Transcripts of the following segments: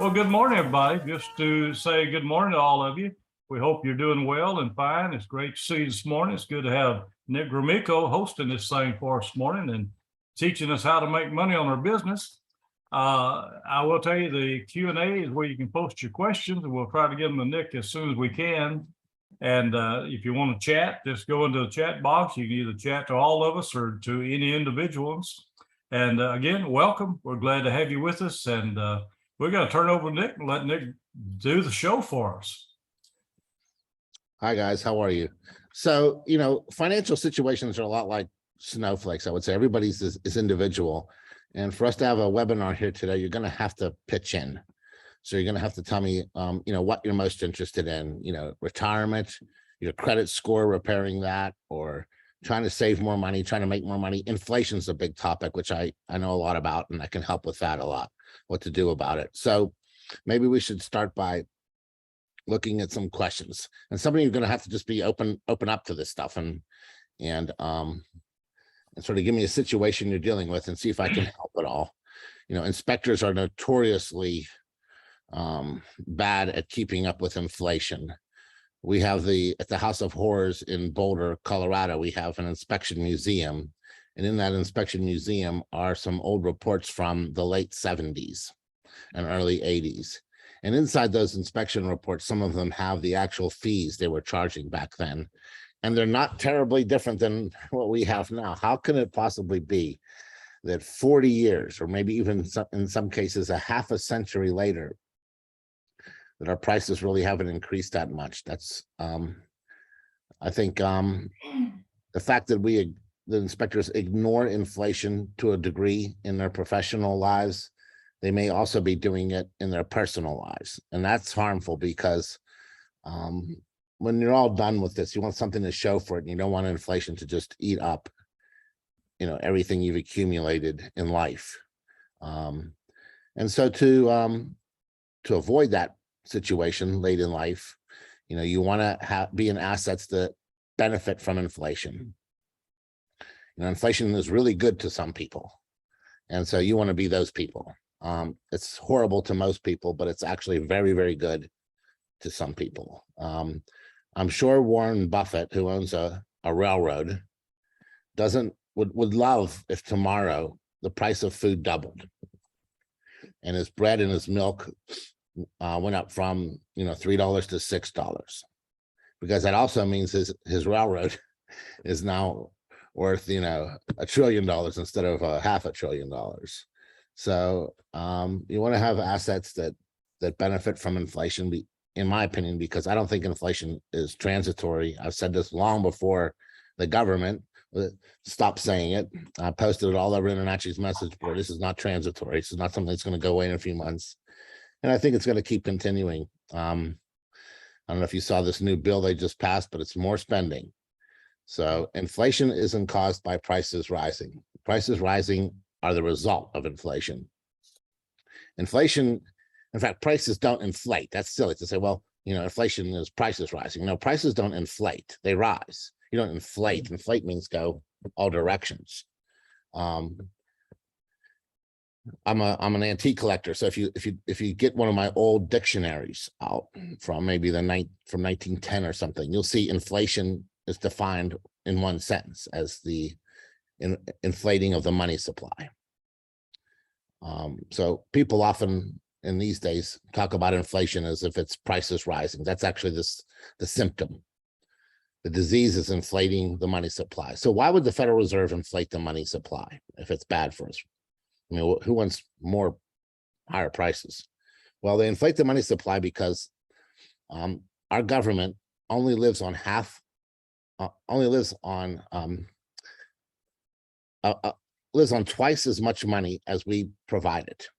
Well, good morning, everybody. Just to say good morning to all of you. We hope you're doing well and fine. It's great to see you this morning. It's good to have Nick Gromicko hosting this thing for us this morning and teaching us how to make money on our business. I will tell you the Q&A is where you can post your questions, and we'll try to get them to Nick as soon as we can. And if you want to chat, just go into the chat box. You can either chat to all of us or to any individuals. And again, welcome. We're glad to have you with us. And we're going to turn over to Nick and let Nick do the show for us. Hi, guys. How are you? So, financial situations are a lot like snowflakes, I would say. Everybody's is individual. And for us to have a webinar here today, you're going to have to pitch in. So you're going to have to tell me, what you're most interested in, retirement, your credit score, repairing that, or trying to save more money, trying to make more money. Inflation is a big topic, which I know a lot about, and I can help with that a lot, what to do about it. So maybe we should start by looking at some questions. And some of you are going to have to just be open up to this stuff and sort of give me a situation you're dealing with and see if I can help at all. Inspectors are notoriously bad at keeping up with inflation. We have at the House of Horrors in Boulder, Colorado, we have an inspection museum. And in that inspection museum are some old reports from the late 70s and early 80s. And inside those inspection reports, some of them have the actual fees they were charging back then. And they're not terribly different than what we have now. How can it possibly be that 40 years, or maybe even in some cases a half a century later, that our prices really haven't increased that much? That's, I think, the fact that the inspectors ignore inflation to a degree in their professional lives, they may also be doing it in their personal lives. And that's harmful because when you're all done with this, you want something to show for it, and you don't want inflation to just eat up, everything you've accumulated in life. And so to avoid that situation late in life, you want to be in assets that benefit from inflation. Inflation is really good to some people, and so you want to be those people. It's horrible to most people, but it's actually very, very good to some people. I'm sure Warren Buffett, who owns a railroad, would love if tomorrow the price of food doubled and his bread and his milk went up from $3 to $6, because that also means his railroad is now worth $1 trillion instead of $500 billion. So you want to have assets that benefit from inflation, in my opinion, because I don't think inflation is transitory. I've said this long before the government stopped saying it. I posted it all over InterNACHI's message board. This is not transitory. This is not something that's going to go away in a few months. And I think it's going to keep continuing. I don't know if you saw this new bill they just passed, but it's more spending. So inflation isn't caused by prices rising. Prices rising are the result of inflation. Inflation, in fact, prices don't inflate. That's silly to say, well, inflation is prices rising. No, prices don't inflate. They rise. You don't inflate. Inflate means go all directions. I'm an antique collector, so if you get one of my old dictionaries out from maybe from 1910 or something, you'll see inflation is defined in one sentence as the inflating of the money supply. So people often in these days talk about inflation as if it's prices rising. That's actually the symptom. The disease is inflating the money supply. So why would the Federal Reserve inflate the money supply if it's bad for us? I mean, who wants higher prices? Well, they inflate the money supply because our government only lives on twice as much money as we provide it.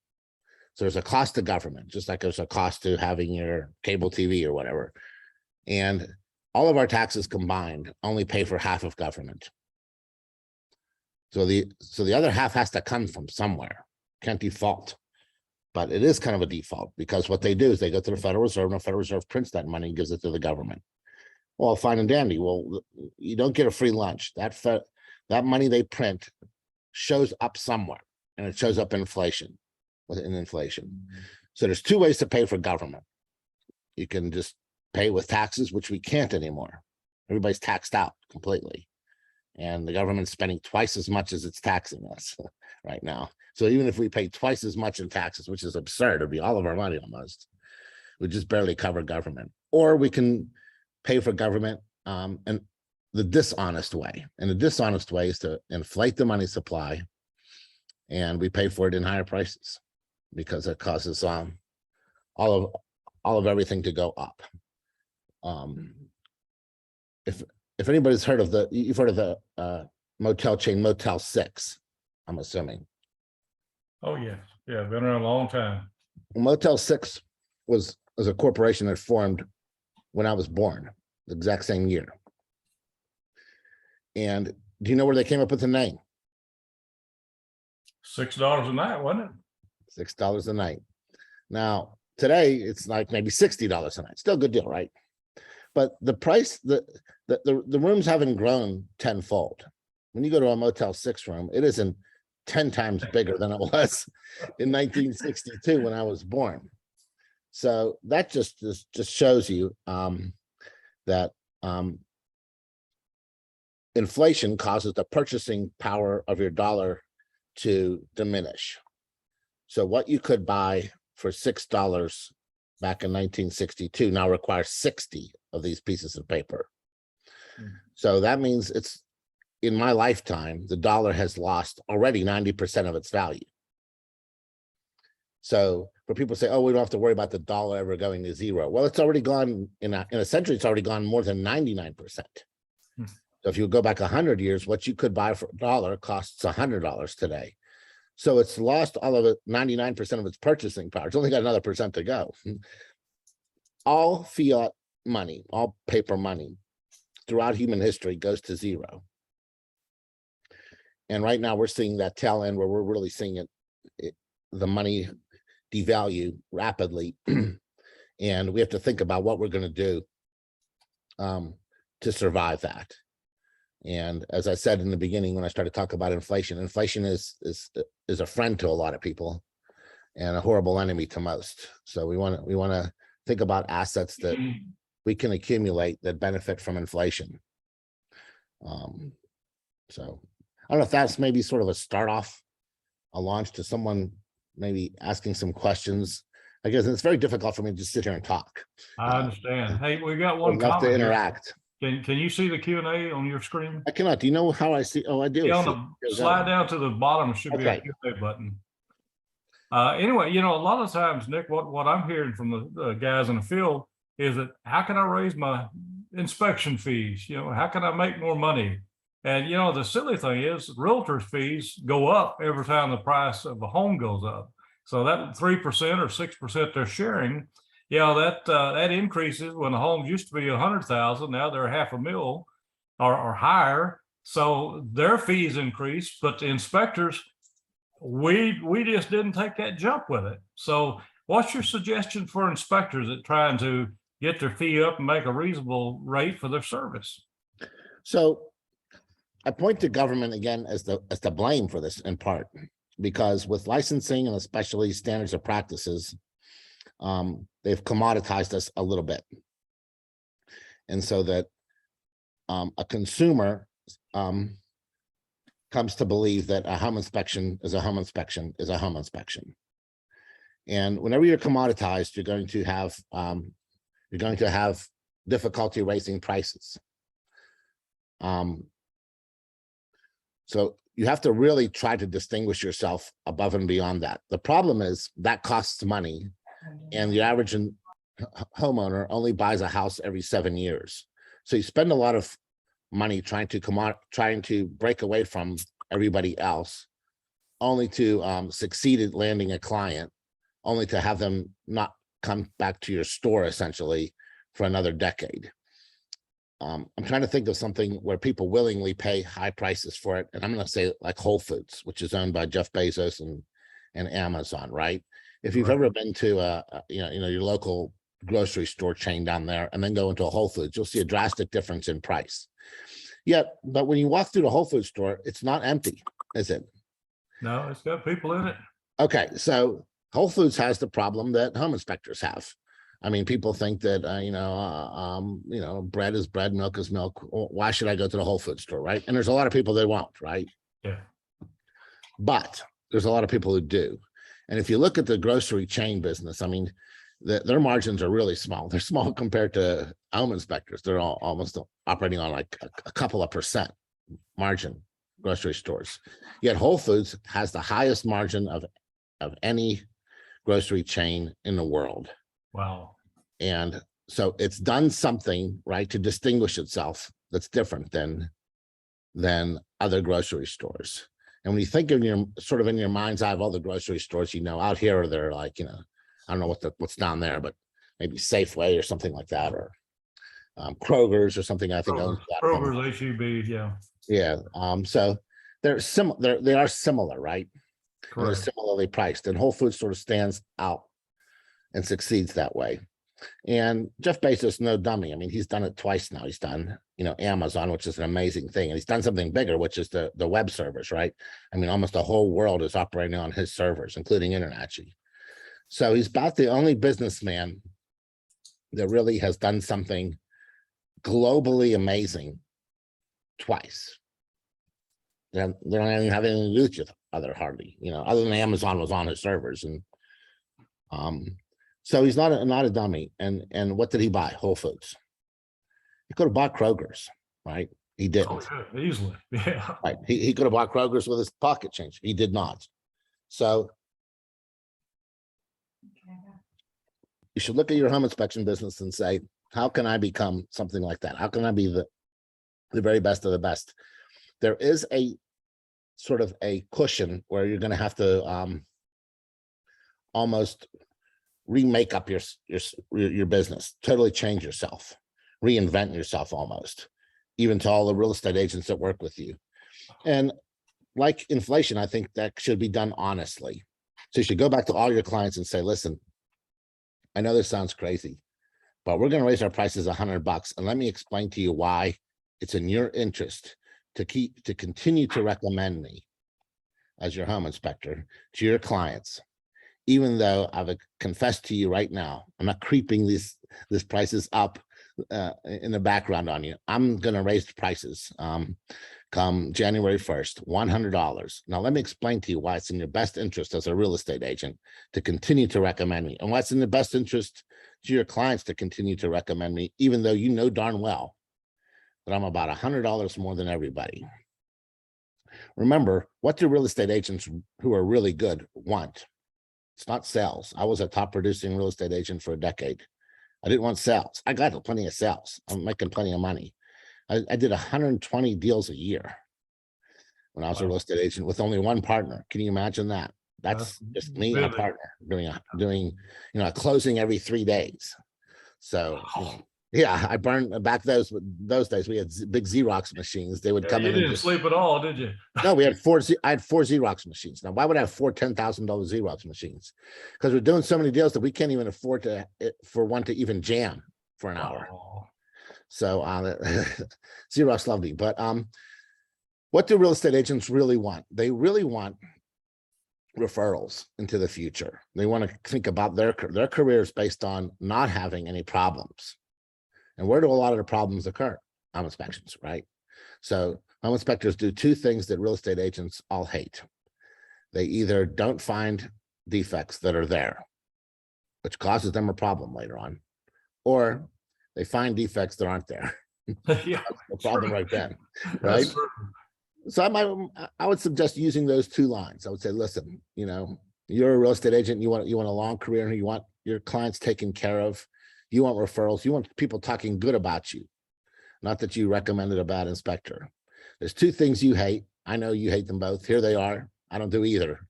So there's a cost to government, just like there's a cost to having your cable TV or whatever. And all of our taxes combined only pay for half of government. So the other half has to come from somewhere. Can't default. But it is kind of a default, because what they do is they go to the Federal Reserve, and the Federal Reserve prints that money and gives it to the government. Well, fine and dandy. Well, you don't get a free lunch. That money they print shows up somewhere, and it shows up in inflation. So there's two ways to pay for government. You can just pay with taxes, which we can't anymore. Everybody's taxed out completely. And the government's spending twice as much as it's taxing us right now. So even if we pay twice as much in taxes, which is absurd, it'd be all of our money almost, we just barely cover government. Or we can pay for government and the dishonest way. And the dishonest way is to inflate the money supply, and we pay for it in higher prices because it causes all of everything to go up. If anybody's heard of you've heard of the motel chain Motel 6, I'm assuming. Oh, yes. Yeah, been around a long time. Motel 6 was a corporation that formed when I was born, the exact same year. And do you know where they came up with the name? $6 a night, wasn't it? $6 a night. Now, today it's like maybe $60 a night. Still a good deal, right? But the price, the rooms haven't grown tenfold. When you go to a Motel 6 room, it isn't 10 times bigger than it was in 1962 when I was born. So that just shows you that inflation causes the purchasing power of your dollar to diminish. So what you could buy for $6 back in 1962 now requires 60 of these pieces of paper. So that means it's, in my lifetime, the dollar has lost already 90% of its value. So for people to say, oh, we don't have to worry about the dollar ever going to zero. Well, it's already gone in a century, it's already gone more than 99%. So if you go back 100 years, what you could buy for $1 costs $100 today. So it's lost all of it, 99% of its purchasing power. It's only got another percent to go. All fiat money, all paper money throughout human history goes to zero. And right now we're seeing that tail end where we're really seeing the money devalue rapidly. And we have to think about what we're going to do to survive that. And as I said in the beginning, when I started talking about inflation, inflation is a friend to a lot of people and a horrible enemy to most. So we want to think about assets that we can accumulate that benefit from inflation. So I don't know if that's maybe sort of a start off, a launch to someone maybe asking some questions. I guess it's very difficult for me to just sit here and talk. I understand. Hey, we got one I'd love to comment here. interact. Can you see the Q&A on your screen? I cannot. Do you know how I see? Oh, I do. Yeah, on the slide down to the bottom should be a Q&A button. Anyway, you know, a lot of times, Nick, what I'm hearing from the guys in the field is that how can I raise my inspection fees? You know, how can I make more money? And, you know, the silly thing is realtors fees go up every time the price of a home goes up. So that 3% or 6% they're sharing, you know, that increases when the homes used to be 100,000. Now they're $500,000 or higher. So their fees increase, but the inspectors, we just didn't take that jump with it. So what's your suggestion for inspectors that trying to get their fee up and make a reasonable rate for their service? So I point to government again as the blame for this in part, because with licensing and especially standards of practices, they've commoditized us a little bit. And so that a consumer comes to believe that a home inspection is a home inspection is a home inspection. And whenever you're commoditized, you're going to have difficulty raising prices. So you have to really try to distinguish yourself above and beyond that. The problem is that costs money, and the average homeowner only buys a house every 7 years. So you spend a lot of money trying to break away from everybody else, only to succeed at landing a client, only to have them not come back to your store essentially for another decade. I'm trying to think of something where people willingly pay high prices for it. And I'm going to say like Whole Foods, which is owned by Jeff Bezos and Amazon, right? If you've ever been to your local grocery store chain down there and then go into a Whole Foods, you'll see a drastic difference in price. But when you walk through the Whole Foods store, it's not empty, is it? No, it's got people in it. Okay, so Whole Foods has the problem that home inspectors have. I mean, people think that, bread is bread, milk is milk. Why should I go to the Whole Foods store, right? And there's a lot of people that won't, right? Yeah. But there's a lot of people who do. And if you look at the grocery chain business, I mean, their margins are really small. They're small compared to home inspectors. They're all almost operating on like a couple of percent margin, grocery stores. Yet Whole Foods has the highest margin of any grocery chain in the world. Wow. And so it's done something, right, to distinguish itself that's different than other grocery stores. And when you think of your sort of in your mind's eye of all the grocery stores, out here, they're like, I don't know what's down there, but maybe Safeway or something like that, or Kroger's or something. I think Kroger's, HEB, yeah. Yeah. So they're similar. They are similar, right? And they're Correct. similarly priced, and Whole Foods sort of stands out and succeeds that way. And Jeff Bezos, no dummy. I mean, he's done it twice now. He's done, Amazon, which is an amazing thing. And he's done something bigger, which is the web servers, right? I mean, almost the whole world is operating on his servers, including InterNACHI. So he's about the only businessman that really has done something globally amazing twice. They don't even have anything to do with each other hardly, other than Amazon was on his servers. And so he's not a dummy. And what did he buy? Whole Foods. He could have bought Kroger's, right? He didn't. Oh, yeah, easily. Yeah. Right. He could have bought Kroger's with his pocket change. He did not. So you should look at your home inspection business and say, how can I become something like that? How can I be the very best of the best? There is a sort of a cushion where you're going to have to almost remake up your business, totally change yourself, reinvent yourself almost, even to all the real estate agents that work with you. And like inflation, I think that should be done honestly. So you should go back to all your clients and say, listen, I know this sounds crazy, but we're going to raise our prices $100. And let me explain to you why it's in your interest to continue to recommend me as your home inspector to your clients, even though I've confessed to you right now, I'm not creeping these prices up in the background on you. I'm going to raise the prices come January 1st, $100. Now, let me explain to you why it's in your best interest as a real estate agent to continue to recommend me, and why it's in the best interest to your clients to continue to recommend me, even though you know darn well that I'm about $100 more than everybody. Remember, what do real estate agents who are really good want? It's not sales. I was a top producing real estate agent for a decade. I didn't want sales. I got plenty of sales. I'm making plenty of money. I did 120 deals a year when I was a real estate agent with only one partner. Can you imagine that? That's just me and a partner doing a closing every 3 days. So yeah, I burned back those days. We had big Xerox machines. They would come in. You didn't sleep at all, did you? No, I had four Xerox machines. Now, why would I have four $10,000 Xerox machines? Because we're doing so many deals that we can't even afford for one to even jam for an hour. So Xerox loved me. But what do real estate agents really want? They really want referrals into the future. They want to think about their careers based on not having any problems. And where do a lot of the problems occur? Home inspections, right? So home inspectors do two things that real estate agents all hate. They either don't find defects that are there, which causes them a problem later on, or they find defects that aren't there. Yeah, the problem right then, right? So I would suggest using those two lines. I would say, listen, you're a real estate agent. You want a long career. You want your clients taken care of. You want referrals. You want people talking good about you, not that you recommended a bad inspector. There's two things you hate. I know you hate them both. Here they are. I don't do either,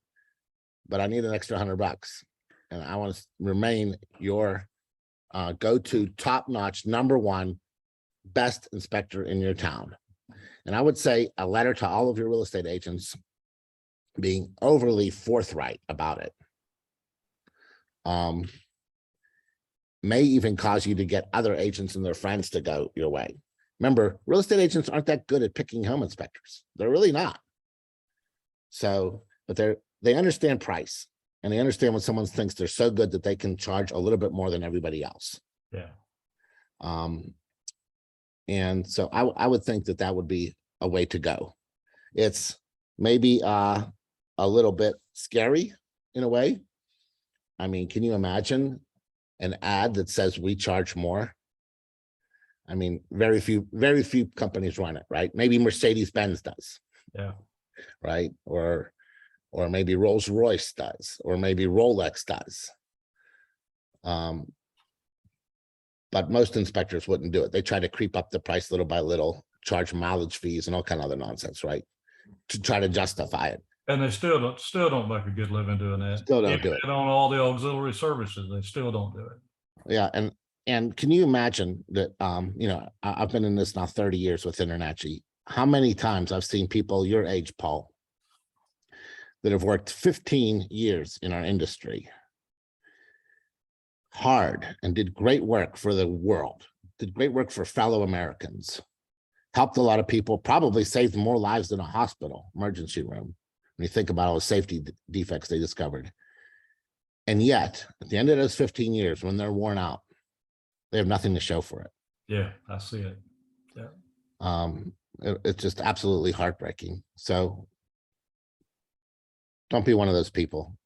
but I need an extra $100, and I want to remain your go-to, top-notch, number one, best inspector in your town. And I would say a letter to all of your real estate agents being overly forthright about it may even cause you to get other agents and their friends to go your way. Remember, real estate agents aren't that good at picking home inspectors. They're really not. So, but they understand price, and they understand when someone thinks they're so good that they can charge a little bit more than everybody else. Yeah. And so I would think that that would be a way to go. It's maybe a little bit scary in a way. I mean, can you imagine an ad that says we charge more? I mean, very few companies run it, right? Maybe Mercedes-Benz does. Yeah. Right. Or maybe Rolls-Royce does, or maybe Rolex does. But most inspectors wouldn't do it. They try to creep up the price little by little, charge mileage fees and all kind of other nonsense, right? To try to justify it. And they still don't make a good living doing that. Still don't Even do it. on all the auxiliary services, they still don't do it. Yeah, and can you imagine that? You know, I've been in this now 30 years with InterNACHI. How many times I've seen people your age, Paul, that have worked 15 years in our industry, hard, and did great work for the world, did great work for fellow Americans, helped a lot of people, probably saved more lives than a hospital emergency room, when you think about all the safety defects they discovered. And yet, at the end of those 15 years, when they're worn out, they have nothing to show for it. Yeah, I see it. Yeah. It's just absolutely heartbreaking. So don't be one of those people.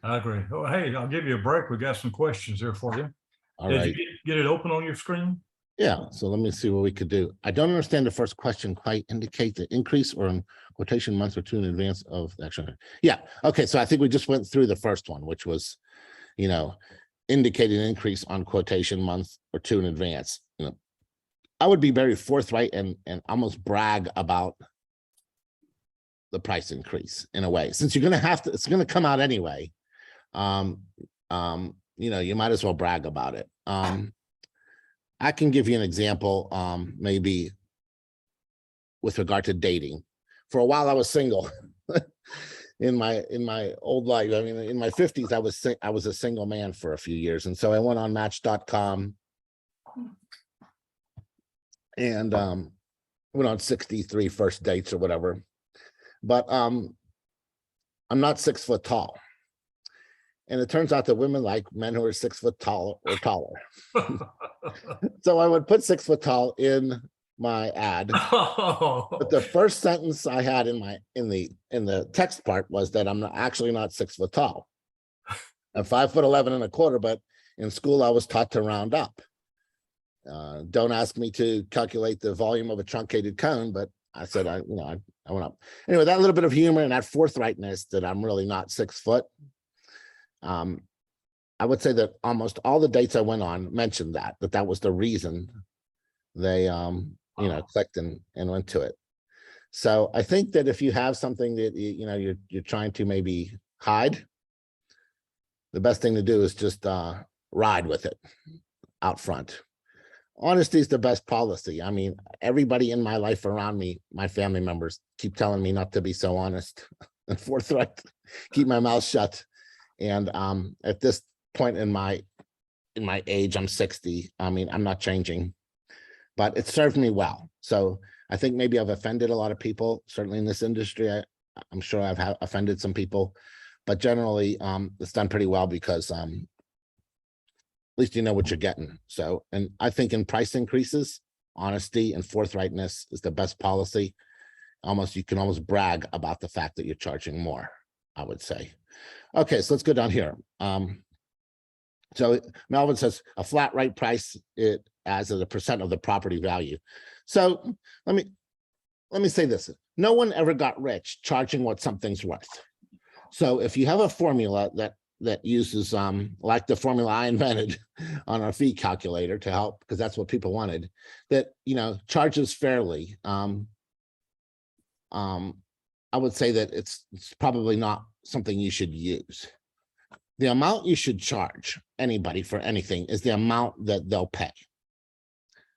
I agree. Oh, hey, I'll give you a break. We got some questions here for you. All Did right. you get it open on your screen? Yeah. So let me see what we could do. I don't understand the first question quite. Indicate the increase or in quotation month or two in advance of the action. Yeah. Okay. So I think we just went through the first one, which was, you know, indicating an increase on quotation month or two in advance. You know, I would be very forthright and almost brag about the price increase in a way, since you're going to have to, it's going to come out anyway. You know, you might as well brag about it. I can give you an example, maybe with regard to dating. For a while, I was single in my old life. I mean, in my 50s, I was a single man for a few years. And so I went on Match.com and went on 63 first dates or whatever. But I'm not 6 foot tall. And it turns out that women like men who are 6 foot tall or taller. So I would put 6 foot tall in my ad. But the first sentence I had in the text part was that I'm actually not 6 foot tall. I'm 5'11" 1/4, but in school I was taught to round up. Don't ask me to calculate the volume of a truncated cone, but I said I went up. Anyway, that little bit of humor and that forthrightness that I'm really not 6 foot. I would say that almost all the dates I went on mentioned that was the reason they clicked and went to it. So I think that if you have something that you're trying to maybe hide, the best thing to do is just ride with it out front. Honesty is the best policy. I mean, everybody in my life around me, my family members, keep telling me not to be so honest and forthright, keep my mouth shut. And at this point in my age, I'm 60. I mean, I'm not changing, but it served me well. So I think maybe I've offended a lot of people, certainly in this industry. I'm sure I've offended some people, but generally it's done pretty well because at least you know what you're getting. So, and I think in price increases, honesty and forthrightness is the best policy. You can almost brag about the fact that you're charging more, I would say. Okay, so let's go down here. So Melvin says a flat rate price it as a percent of the property value. So let me say this: no one ever got rich charging what something's worth. So if you have a formula that uses like the formula I invented on our fee calculator to help, because that's what people wanted, that charges fairly. I would say that it's probably not something you should use. The amount you should charge anybody for anything is the amount that they'll pay.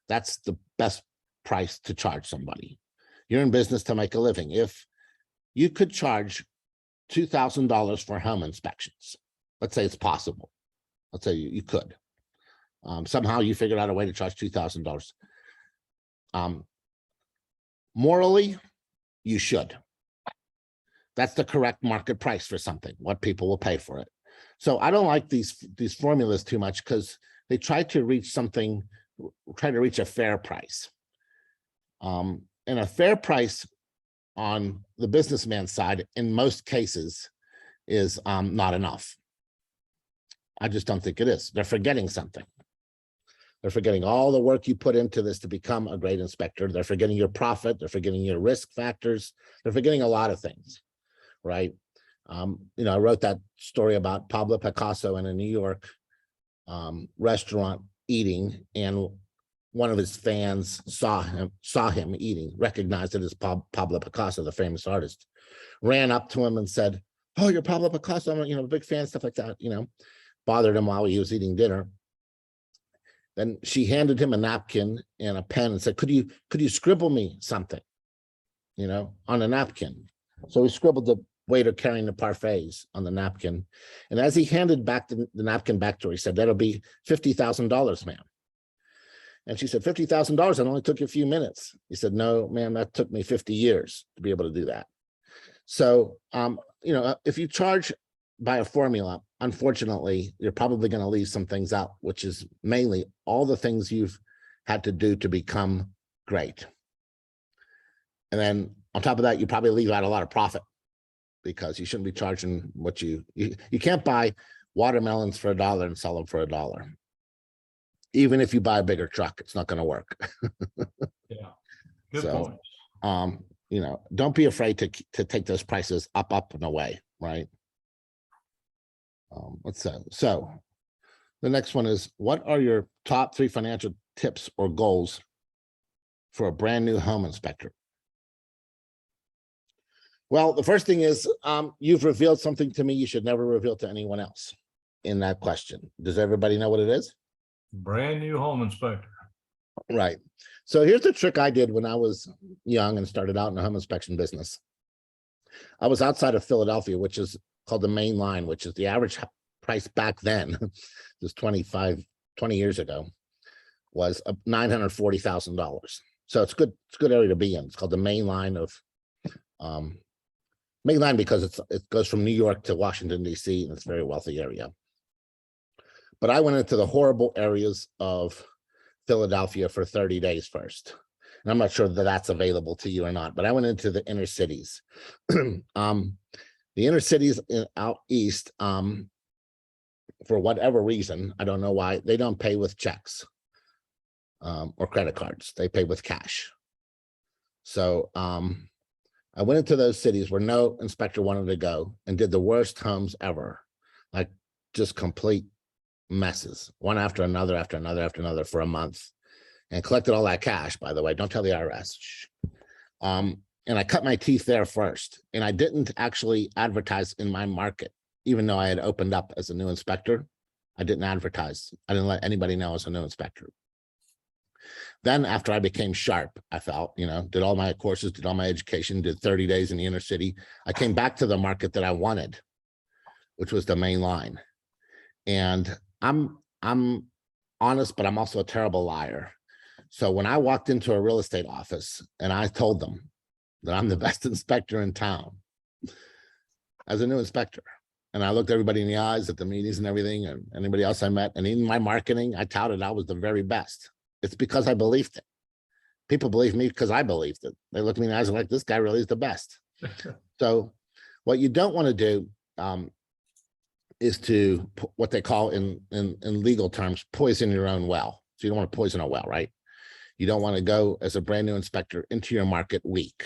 That's the best price to charge somebody. You're in business to make a living. If you could charge $2,000 for home inspections, let's say it's possible. Let's say you could. Somehow you figured out a way to charge $2,000. Morally, you should. That's the correct market price for something, what people will pay for it. So I don't like these formulas too much because they try to reach a fair price. And a fair price on the businessman's side, in most cases, is not enough. I just don't think it is. They're forgetting something. They're forgetting all the work you put into this to become a great inspector. They're forgetting your profit. They're forgetting your risk factors. They're forgetting a lot of things, right? I wrote that story about Pablo Picasso in a New York restaurant eating, and one of his fans saw him eating, recognized it as Pablo Picasso, the famous artist, ran up to him and said, "Oh, you're Pablo Picasso. I'm a big fan," stuff like that, bothered him while he was eating dinner. Then she handed him a napkin and a pen and said, could you scribble me something, on a napkin? So he scribbled the waiter carrying the parfaits on the napkin. And as he handed back the napkin back to her, he said, "That'll be $50,000, ma'am." And she said, $50,000, it only took you a few minutes. He said, "No, ma'am, that took me 50 years to be able to do that." So, if you charge by a formula, unfortunately, you're probably going to leave some things out, which is mainly all the things you've had to do to become great. And then on top of that, you probably leave out a lot of profit, because you shouldn't be charging what you can't buy watermelons for $1 and sell them for $1. Even if you buy a bigger truck, it's not going to work. Yeah, good So, point. Don't be afraid to take those prices up and away, right? Let's say, so the next one is, what are your top 3 financial tips or goals for a brand new home inspector? Well, the first thing is, you've revealed something to me you should never reveal to anyone else in that question. Does everybody know what it is? Brand new home inspector. Right. So here's the trick I did when I was young and started out in the home inspection business. I was outside of Philadelphia, which is called the Main Line, which is the average price back then, just 20 years ago, was $940,000. So it's good area to be in. It's called the Main Line because it goes from New York to Washington, D.C., and it's a very wealthy area. But I went into the horrible areas of Philadelphia for 30 days first. And I'm not sure that that's available to you or not, but I went into the inner cities. The inner cities out east, for whatever reason, I don't know why, they don't pay with checks or credit cards. They pay with cash. So I went into those cities where no inspector wanted to go and did the worst homes ever, like just complete messes, one after another for a month, and collected all that cash, by the way. Don't tell the IRS. And I cut my teeth there first. And I didn't actually advertise in my market, even though I had opened up as a new inspector. I didn't advertise. I didn't let anybody know I was a new inspector. Then after I became sharp, I felt, did all my courses, did all my education, did 30 days in the inner city. I came back to the market that I wanted, which was the Main Line. And I'm honest, but I'm also a terrible liar. So when I walked into a real estate office and I told them that I'm the best inspector in town as a new inspector, and I looked everybody in the eyes at the meetings and everything, and anybody else I met, and in my marketing, I touted I was the very best. It's because I believed it. People believe me because I believed it. They look me in the eyes and like, this guy really is the best. So what you don't want to do is to what they call in legal terms, poison your own well. So you don't want to poison a well, right? You don't want to go as a brand new inspector into your market weak.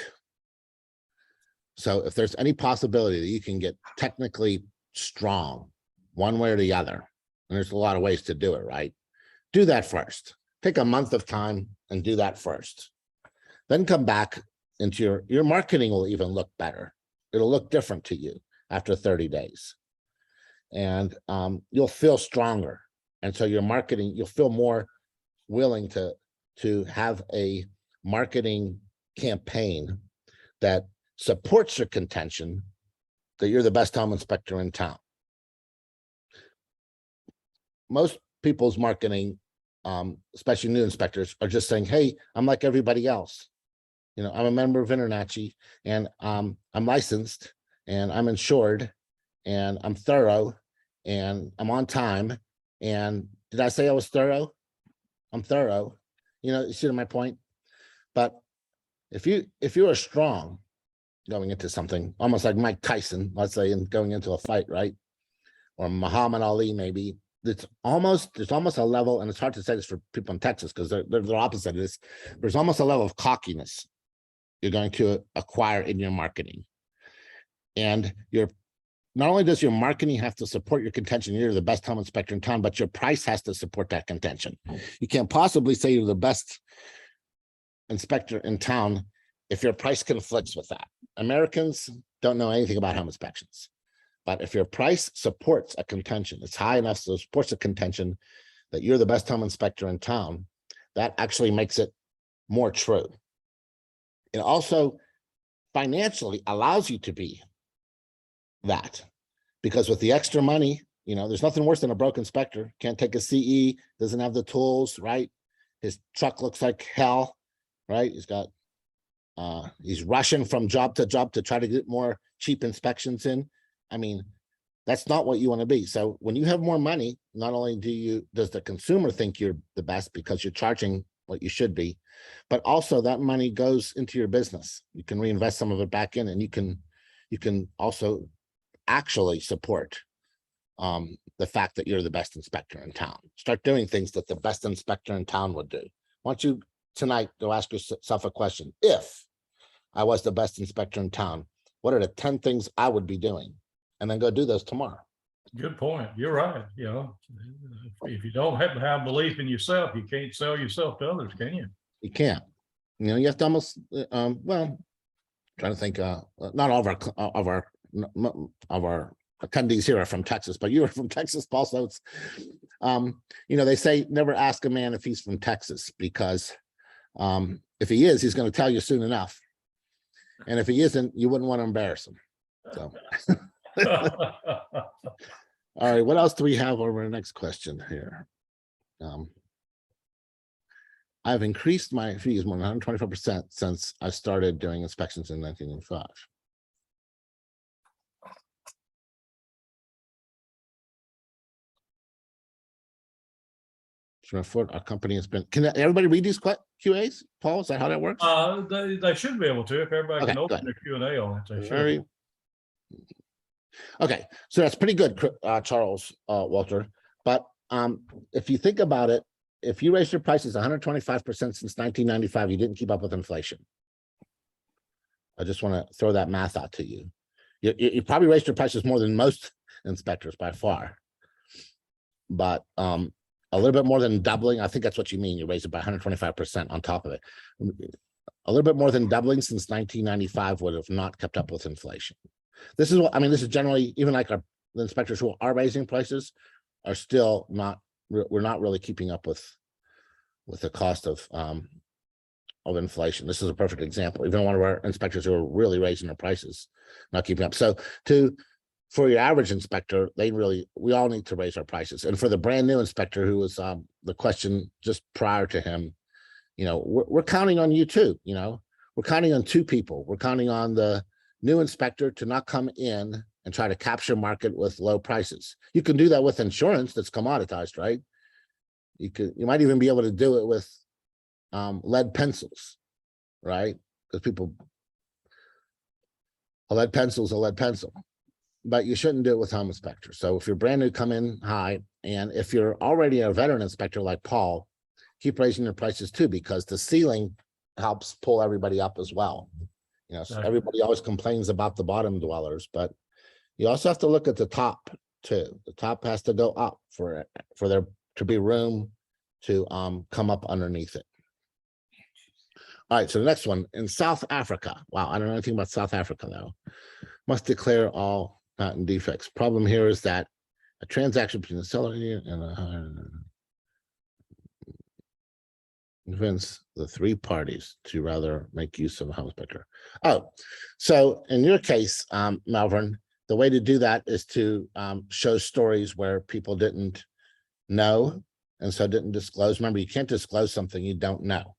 So if there's any possibility that you can get technically strong one way or the other, and there's a lot of ways to do it, right? Do that first. Take a month of time and do that first. Then come back into your marketing will even look better. It'll look different to you after 30 days. And you'll feel stronger. And so your marketing, you'll feel more willing to have a marketing campaign that supports your contention that you're the best home inspector in town. Most people's marketing, especially new inspectors, are just saying, hey, I'm like everybody else. I'm a member of InterNACHI and I'm licensed and I'm insured, and I'm thorough, and I'm on time. And did I say I was thorough? I'm thorough. You see my point? But if you are strong going into something, almost like Mike Tyson, let's say, and going into a fight, right? Or Muhammad Ali, maybe, there's almost a level, and it's hard to say this for people in Texas because they're opposite of this. There's almost a level of cockiness you're going to acquire in your marketing. And not only does your marketing have to support your contention, you're the best home inspector in town, but your price has to support that contention. You can't possibly say you're the best inspector in town if your price conflicts with that. Americans don't know anything about home inspections. But if your price supports a contention, it's high enough so it supports a contention that you're the best home inspector in town, that actually makes it more true. It also financially allows you to be that, because with the extra money, there's nothing worse than a broke inspector. Can't take a CE, doesn't have the tools, right? His truck looks like hell, right? He's rushing from job to job to try to get more cheap inspections in. I mean, that's not what you want to be. So when you have more money, not only does the consumer think you're the best because you're charging what you should be, but also that money goes into your business. You can reinvest some of it back in, and you can also actually support the fact that you're the best inspector in town. Start doing things that the best inspector in town would do. Why don't you tonight go ask yourself a question? If I was the best inspector in town, what are the 10 things I would be doing? And then go do those tomorrow. Good point. You're right. If you don't have belief in yourself, you can't sell yourself to others, can you? You can't. You have to almost trying to think. Not all of our attendees here are from Texas, but you are from Texas, Paul. So it's they say never ask a man if he's from Texas, because if he is, he's going to tell you soon enough. And if he isn't, you wouldn't want to embarrass him. So. All right, what else do we have over the next question here? I've increased my fees more than 125% since I started doing inspections in 1995. Our company has been. Can everybody read these QAs? Paul, is that how that works? They should be able to, if everybody can open their Q&A on it. They should. Okay, so that's pretty good, Charles Walter. But if you think about it, if you raised your prices 125% since 1995, you didn't keep up with inflation. I just want to throw that math out to you. You probably raised your prices more than most inspectors by far. But a little bit more than doubling, I think that's what you mean. You raised it by 125% on top of it. A little bit more than doubling since 1995 would have not kept up with inflation. This is this is generally, even like the inspectors who are raising prices are still not, we're not really keeping up with the cost of inflation. This is a perfect example. Even one of our inspectors who are really raising their prices, not keeping up. So for your average inspector, we all need to raise our prices. And for the brand new inspector who was the question just prior to him, we're counting on you too. We're counting on two people. We're counting on the new inspector to not come in and try to capture market with low prices. You can do that with insurance that's commoditized, right? You might even be able to do it with lead pencils, right? Because a lead pencil is a lead pencil, but you shouldn't do it with home inspectors. So if you're brand new, come in high. And if you're already a veteran inspector like Paul, keep raising your prices too, because the ceiling helps pull everybody up as well. So everybody always complains about the bottom dwellers, but you also have to look at the top too. The top has to go up for there to be room to come up underneath it. All right, so the next one, in South Africa. Wow, I don't know anything about South Africa though. Must declare all patent defects. Problem here is that a transaction between the seller and convince the three parties to rather make use of a home inspector. Oh, so in your case, Malvern, the way to do that is to show stories where people didn't know and so didn't disclose. Remember, you can't disclose something you don't know.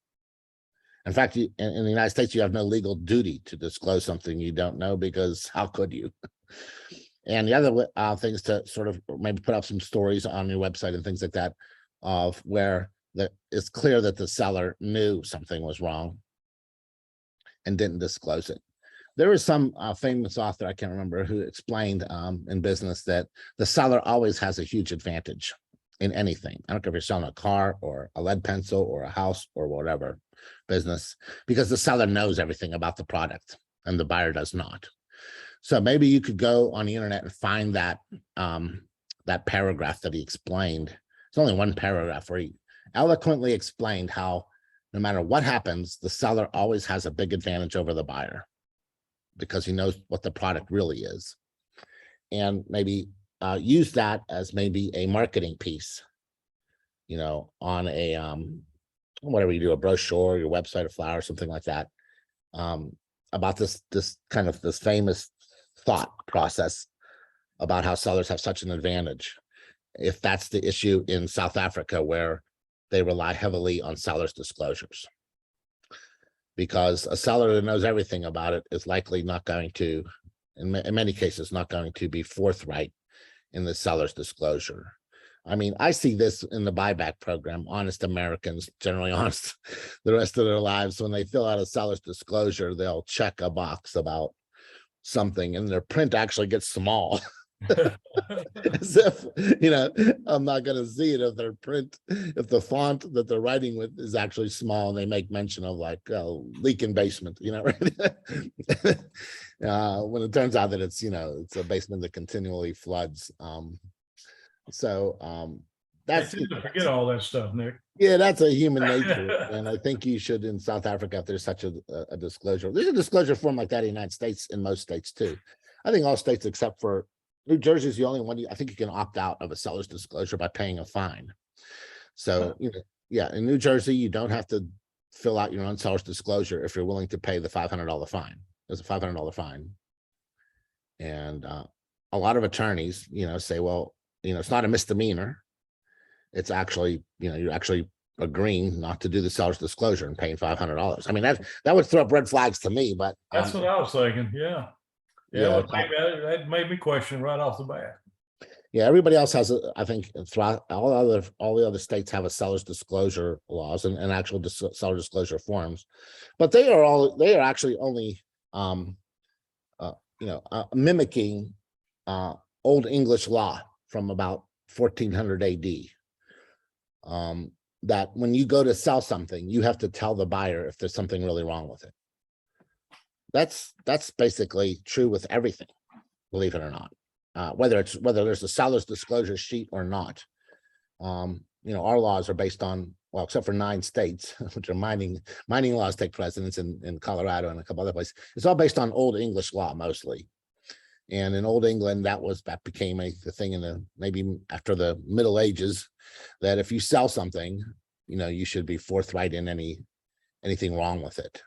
In fact, in the United States, you have no legal duty to disclose something you don't know, because how could you? And the other things to sort of maybe put up some stories on your website and things like that, of where it's clear that the seller knew something was wrong and didn't disclose it. There is some famous author, I can't remember, who explained in business that the seller always has a huge advantage in anything. I don't care if you're selling a car or a lead pencil or a house or whatever business, because the seller knows everything about the product and the buyer does not. So maybe you could go on the internet and find that that paragraph that he explained. It's only one paragraph where he eloquently explained how no matter what happens, the seller always has a big advantage over the buyer because he knows what the product really is. And maybe use that as maybe a marketing piece, you know, on a whatever you do, a brochure, your website, a flyer, something like that, about this famous thought process about how sellers have such an advantage. If that's the issue in South Africa, where they rely heavily on sellers' disclosures, because a seller that knows everything about it is likely not going to, in many cases, not going to be forthright in the seller's disclosure. I mean, I see this in the buyback program. Honest Americans, generally honest the rest of their lives, when they fill out a seller's disclosure, they'll check a box about something and their print actually gets small. As if, you know, I'm not going to see it if their print, if the font that they're writing with is actually small, and they make mention of like leak in basement, you know, right? When it turns out that it's, you know, it's a basement that continually floods. That's, I tend to forget all that stuff, Nick. yeah, that's a human nature. And I think you should, in South Africa, if there's such a disclosure, there's a disclosure form like that in the United States, in most states too. I think all states except for New Jersey is the only one I think you can opt out of a seller's disclosure by paying a fine. So, you know, yeah, in New Jersey, you don't have to fill out your own seller's disclosure if you're willing to pay the $500 fine. There's a $500 fine. And a lot of attorneys, you know, say, well, you know, it's not a misdemeanor. It's actually, you know, you're actually agreeing not to do the seller's disclosure and paying $500. I mean, that would throw up red flags to me, but that's what I was thinking. Yeah. Yeah, That made me question right off the bat. Yeah, everybody else has, I think, throughout all the other states have a seller's disclosure laws and actual seller disclosure forms, but they are actually only, mimicking Old English law from about 1400 AD. That when you go to sell something, you have to tell the buyer if there's something really wrong with it. That's basically true with everything, believe it or not, whether there's a seller's disclosure sheet or not. You know, our laws are based on, well, except for 9 states, which are mining laws take precedence in Colorado and a couple other places. It's all based on Old English law mostly. And in Old England, that became the thing in maybe after the Middle Ages, that if you sell something, you know, you should be forthright in anything wrong with it.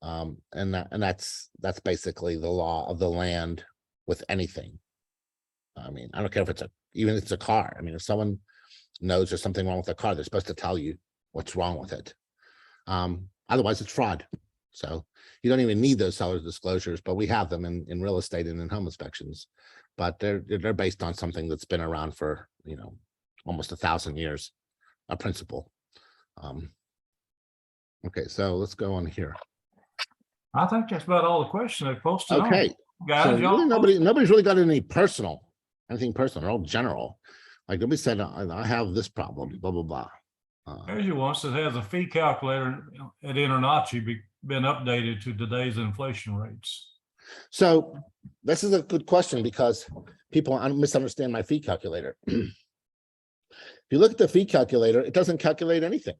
And that's basically the law of the land with anything. I mean, I don't care if even if it's a car. I mean, if someone knows there's something wrong with the car, they're supposed to tell you what's wrong with it. Otherwise, it's fraud. So you don't even need those seller's disclosures, but we have them in real estate and in home inspections. But they're based on something that's been around for, you know, almost 1,000 years, a principle. Okay, so let's go on here. I think that's about all the questions they posted. Okay, guys, so really nobody's really got anything personal. They're all general. Like nobody said, I have this problem, blah, blah, blah. There's your one that has a fee calculator at InterNACHI been updated to today's inflation rates. So this is a good question because people misunderstand my fee calculator. If you look at the fee calculator, it doesn't calculate anything.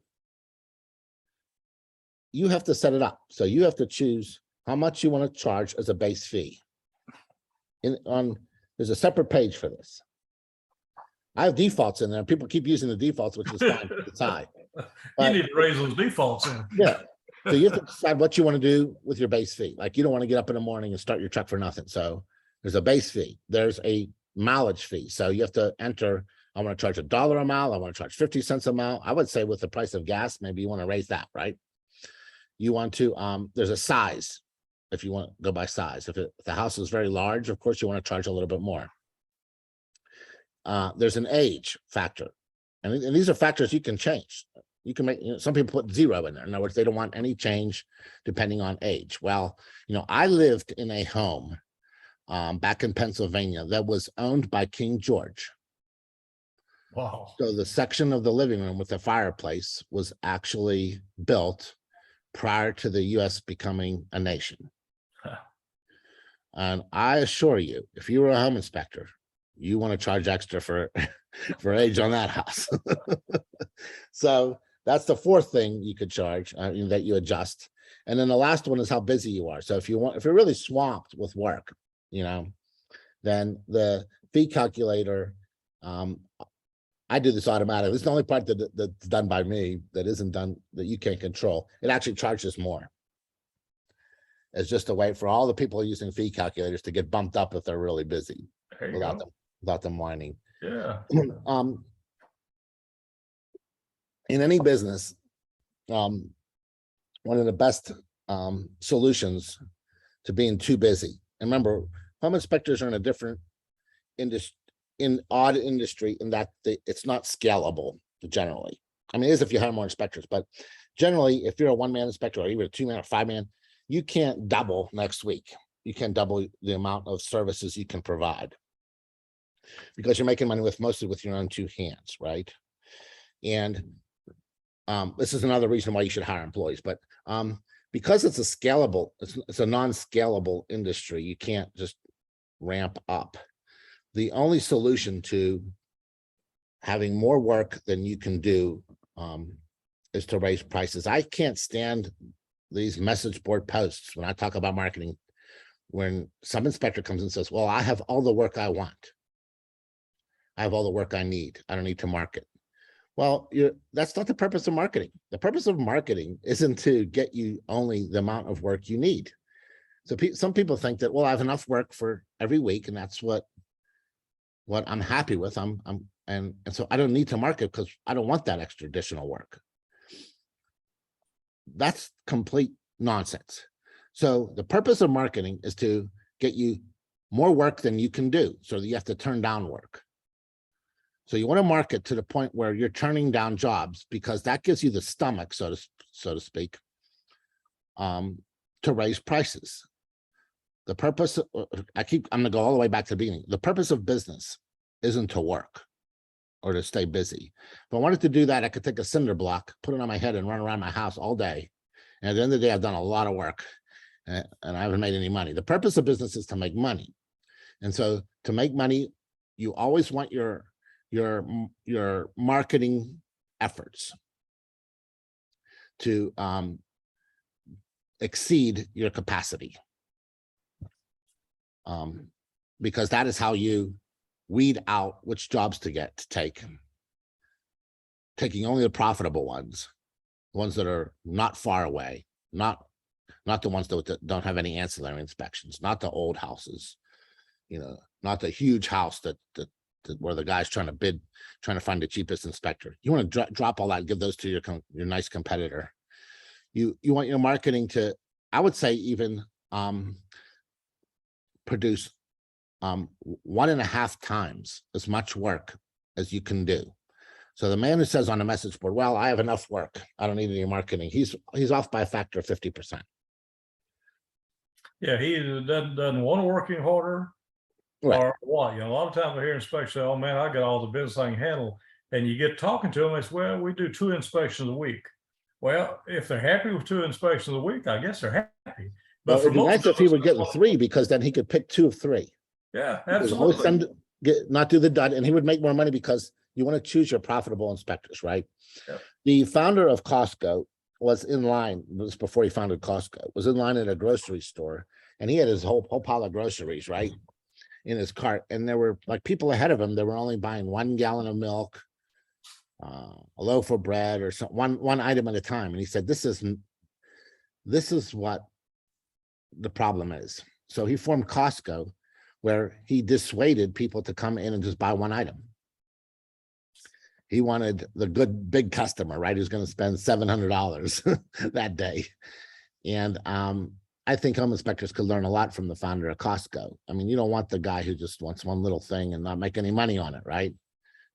You have to set it up. So you have to choose how much you want to charge as a base fee. There's a separate page for this. I have defaults in there. People keep using the defaults, which is fine. It's high. You need to raise those defaults in. Yeah. So you have to decide what you want to do with your base fee. Like you don't want to get up in the morning and start your truck for nothing. So there's a base fee. There's a mileage fee. So you have to enter, I want to charge $1 a mile. I want to charge 50 cents a mile. I would say with the price of gas, maybe you want to raise that, right? you want to, there's a size. If you want to go by size, if the house is very large, of course, you want to charge a little bit more. There's an age factor. And these are factors you can change. You can make, some people put 0 in there. In other words, they don't want any change depending on age. Well, I lived in a home back in Pennsylvania that was owned by King George. Wow. So the section of the living room with the fireplace was actually built prior to the U.S. becoming a nation. And I assure you, if you were a home inspector, you want to charge extra for age on that house. So that's the fourth thing you could charge, that you adjust. And then the last one is how busy you are. So if you're really swamped with work, then the fee calculator, I do this automatically. It's the only part that's done by me that isn't done, that you can't control. It actually charges more. It's just a way for all the people using fee calculators to get bumped up if they're really busy without them whining. Yeah. In any business, one of the best solutions to being too busy. And remember, home inspectors are in a different odd industry in that it's not scalable generally. I mean, it is if you hire more inspectors, but generally, if you're a one-man inspector or even a 2-man or 5-man, you can't double next week. You can't double the amount of services you can provide because you're making money mostly with your own 2 hands, right? And this is another reason why you should hire employees, but because it's it's a non-scalable industry, you can't just ramp up. The only solution to having more work than you can do is to raise prices. I can't stand these message board posts when I talk about marketing, when some inspector comes and says, well, I have all the work I want. I have all the work I need. I don't need to market. Well, that's not the purpose of marketing. The purpose of marketing isn't to get you only the amount of work you need. So some people think that, well, I have enough work for every week, and that's what I'm happy with. And so I don't need to market because I don't want that extra additional work. That's complete nonsense. So the purpose of marketing is to get you more work than you can do, so that you have to turn down work. So you want to market to the point where you're turning down jobs, because that gives you the stomach, so to speak, to raise prices. The purpose, I'm going to go all the way back to the beginning. The purpose of business isn't to work or to stay busy. If I wanted to do that, I could take a cinder block, put it on my head and run around my house all day. And at the end of the day, I've done a lot of work and I haven't made any money. The purpose of business is to make money. And so to make money, you always want your marketing efforts to exceed your capacity. Because that is how you weed out which jobs to take, taking only the profitable ones that are not far away, not the ones that don't have any ancillary inspections, not the old houses, not the huge house that where the guy's trying to find the cheapest inspector. You want to drop all that and give those to your nice competitor. You want your marketing to, I would say, even produce 1.5 times as much work as you can do. So the man who says on a message board, well, I have enough work, I don't need any marketing, he's off by a factor of 50%. Yeah, he doesn't want to work any harder, right? Or what? A lot of times I hear inspectors say, oh man, I got all the business I can handle. And you get talking to them, it's, well, we do 2 inspections a week. Well, if they're happy with 2 inspections a week, I guess they're happy. But it'd be nice if he were getting 3, because then he could pick 2 of 3. Yeah, absolutely. Not do the dud, and he would make more money, because you want to choose your profitable inspectors, right? Yep. The founder of Costco was in line, this before he founded Costco, was in line at a grocery store, and he had his whole pile of groceries, right, in his cart. And there were like people ahead of him that were only buying 1 gallon of milk, a loaf of bread, or one item at a time. And he said, this is what the problem is. So he formed Costco, where he dissuaded people to come in and just buy 1 item. He wanted the good big customer, right, who's going to spend $700 that day. And I think home inspectors could learn a lot from the founder of Costco. I mean, you don't want the guy who just wants one little thing and not make any money on it, right?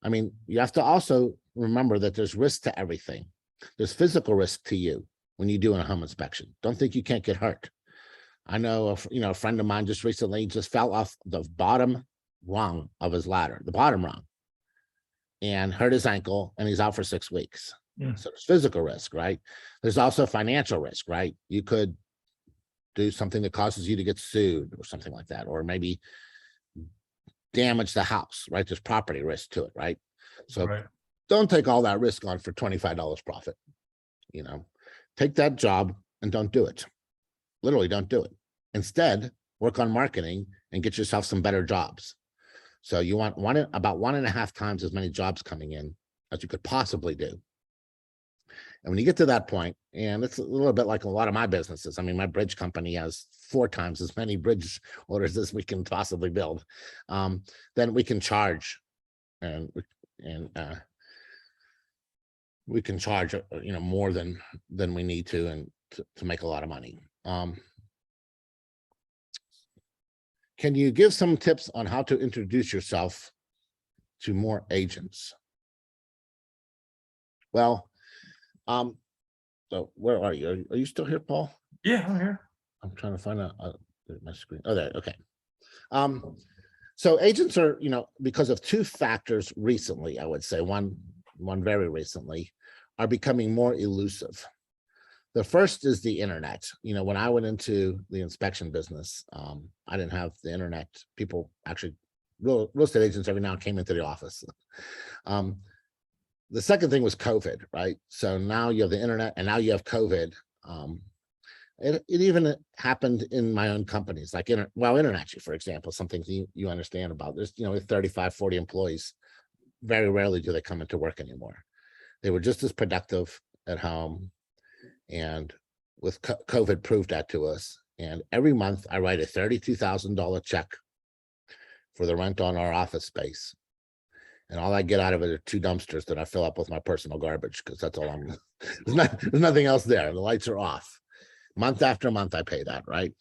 I mean, you have to also remember that there's risk to everything. There's physical risk to you when you do a home inspection. Don't think you can't get hurt. I know, a friend of mine just recently just fell off the bottom rung of his ladder, the bottom rung, and hurt his ankle, and he's out for 6 weeks. Yeah. So there's physical risk, right? There's also financial risk, right? You could do something that causes you to get sued or something like that, or maybe damage the house, right? There's property risk to it, right? So Right. don't take all that risk on for $25 profit. Take that job and don't do it. Literally don't do it. Instead, work on marketing and get yourself some better jobs. So you want about 1.5 times as many jobs coming in as you could possibly do. And when you get to that point, and it's a little bit like a lot of my businesses. I mean, my bridge company has 4 times as many bridge orders as we can possibly build. Then we can charge, and we can charge, more than we need to, and to make a lot of money. Can you give some tips on how to introduce yourself to more agents? Well, so where are you? Are you still here, Paul? Yeah, I'm here. I'm trying to find out my screen. Oh, there. Okay. So agents are, because of 2 factors recently, I would say one very recently, are becoming more elusive. The first is the internet. When I went into the inspection business, I didn't have the internet. People actually, real estate agents every now and came into the office. The second thing was COVID, right? So now you have the internet, and now you have COVID. It even happened in my own companies, like InterNACHI, for example, something you understand about. There's, 35, 40 employees. Very rarely do they come into work anymore. They were just as productive at home. And with COVID proved that to us. And every month I write a $32,000 check for the rent on our office space. And all I get out of it are 2 dumpsters that I fill up with my personal garbage, because that's all there's nothing else there. The lights are off. Month after month, I pay that, right?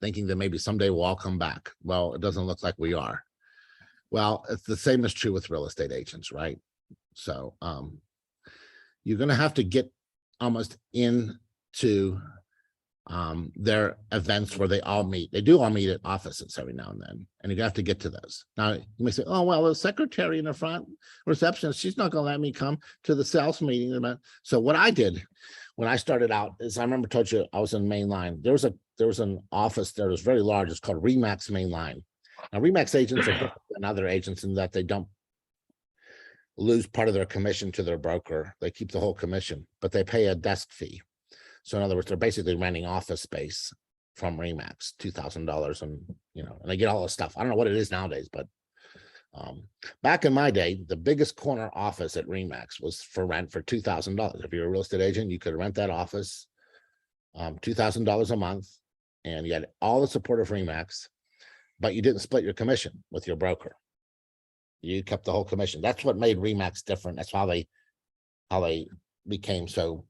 Thinking that maybe someday we'll all come back. Well, it doesn't look like we are. Well, it's the same is true with real estate agents, right? So you're going to have to get almost into their events where they all meet. They do all meet at offices every now and then, and you're gonna have to get to those. Now you may say, oh, well, the secretary in the front receptionist, she's not gonna let me come to the sales meeting. So what I did when I started out is, I remember told you I was in Main Line. There was an office there that was very large. It's called Remax Main Line. Now Remax agents are different than other agents in that they don't lose part of their commission to their broker. They keep the whole commission, but they pay a desk fee. So in other words, they're basically renting office space from Remax, $2,000, and and they get all this stuff. I don't know what it is nowadays, but back in my day, the biggest corner office at Remax was for rent for $2,000. If you're a real estate agent, you could rent that office $2,000 a month, and you had all the support of Remax, but you didn't split your commission with your broker. You kept the whole commission. That's what made Remax different. That's how they became so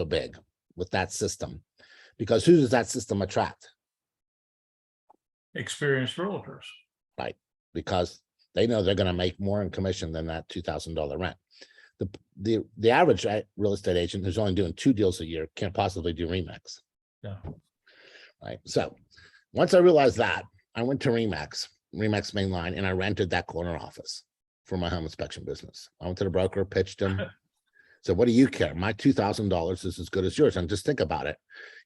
big with that system. Because who does that system attract? Experienced realtors. Right. Because they know they're going to make more in commission than that $2,000 rent. The average real estate agent who's only doing 2 deals a year can't possibly do Remax. Yeah. Right. So once I realized that, I went to Remax Main Line, and I rented that corner office for my home inspection business. I went to the broker, pitched him. So what do you care? My $2,000 is as good as yours. And just think about it.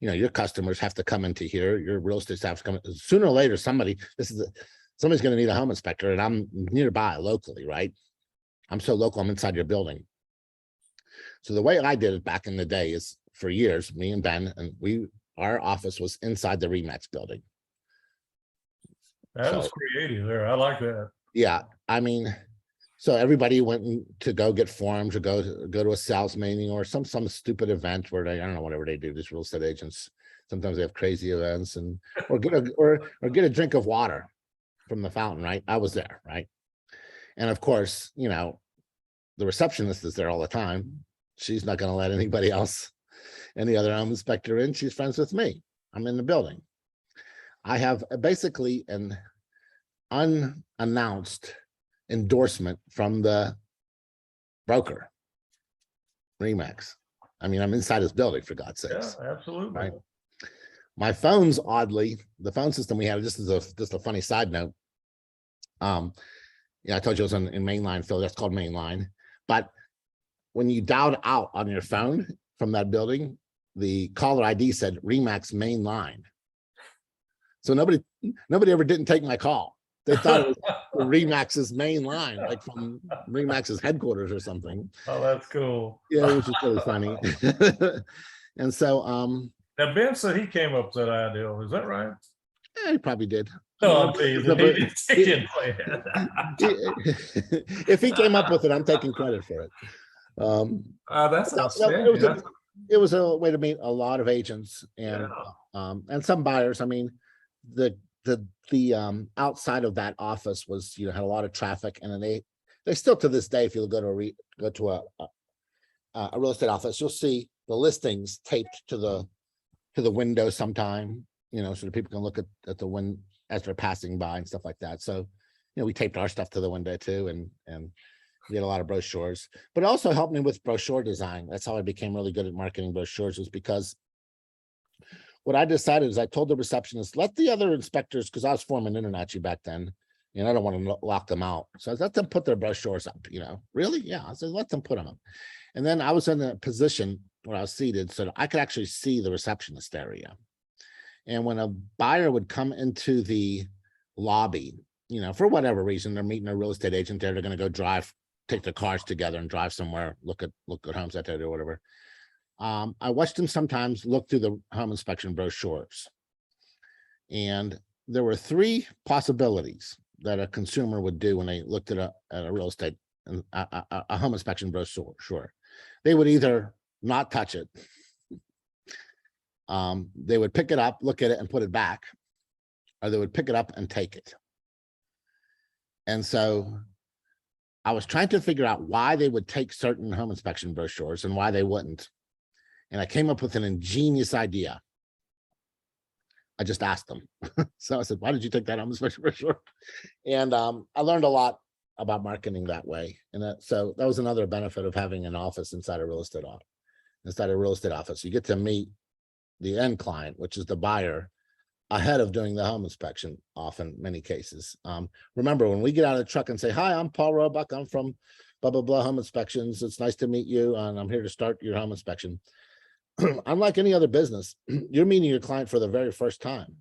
Your customers have to come into here. Your real estate staff come in. Sooner or later, somebody's going to need a home inspector, and I'm nearby locally, right? I'm so local, I'm inside your building. So the way I did it back in the day is, for years, me and Ben, and our office was inside the Remax building. That was creative there. I like that. Yeah. I mean, so everybody went to go get forms, or go to a sales meeting, or some stupid event where I don't know, whatever they do. These real estate agents, sometimes they have crazy events, or get a drink of water from the fountain, right? I was there, right? And of course, the receptionist is there all the time. She's not going to let anybody else any other home inspector in. She's friends with me. I'm in the building. I have basically an unannounced endorsement from the broker, Remax. I mean, I'm inside his building, for God's sakes. Yeah, absolutely. Right. My phone's oddly, the phone system we have, just a funny side note. Yeah, I told you it was in mainline, Phil. That's called mainline. But when you dialed out on your phone from that building, the caller ID said Remax mainline. So nobody ever didn't take my call. They thought it was Remax's main line, like from Remax's headquarters or something. Oh, that's cool. Yeah, which is really funny. And so Now Ben said he came up with that idea. Is that right? yeah, he probably did. No, I'm teasing. He didn't play it. If he came up with it, I'm taking credit for it. That's No, outstanding. it was a way to meet a lot of agents and some buyers. I mean, the outside of that office was, you know, had a lot of traffic, and then they still to this day, if you go to a real estate office, you'll see the listings taped to the window sometime, you know, so that people can look at the window as they're passing by and stuff like that. So, you know, we taped our stuff to the window too, and we had a lot of brochures, but it also helped me with brochure design. That's how I became really good at marketing brochures, was because what I decided is I told the receptionist, let the other inspectors, because I was forming InterNACHI back then, and I don't want to lock them out. So I let them put their brochures up, you know, really? Yeah. I said, let them put them up. And then I was in a position where I was seated so that I could actually see the receptionist area. And when a buyer would come into the lobby, you know, for whatever reason, they're meeting a real estate agent there, they're going to go take their cars together and drive somewhere, look at homes that day or whatever. I watched them sometimes look through the home inspection brochures. And there were three possibilities that a consumer would do when they looked at a real estate, a home inspection brochure. Sure. They would either not touch it. They would pick it up, look at it and put it back, or they would pick it up and take it. And so I was trying to figure out why they would take certain home inspection brochures and why they wouldn't. And I came up with an ingenious idea. I just asked them. So I said, why did you take that home inspection brochure? And I learned a lot about marketing that way. And so that was another benefit of having an office inside a real estate office. You get to meet the end client, which is the buyer, ahead of doing the home inspection, often, many cases. Remember, when we get out of the truck and say, hi, I'm Paul Roebuck, I'm from blah, blah, blah home inspections. It's nice to meet you. And I'm here to start your home inspection. Unlike any other business, you're meeting your client for the very first time.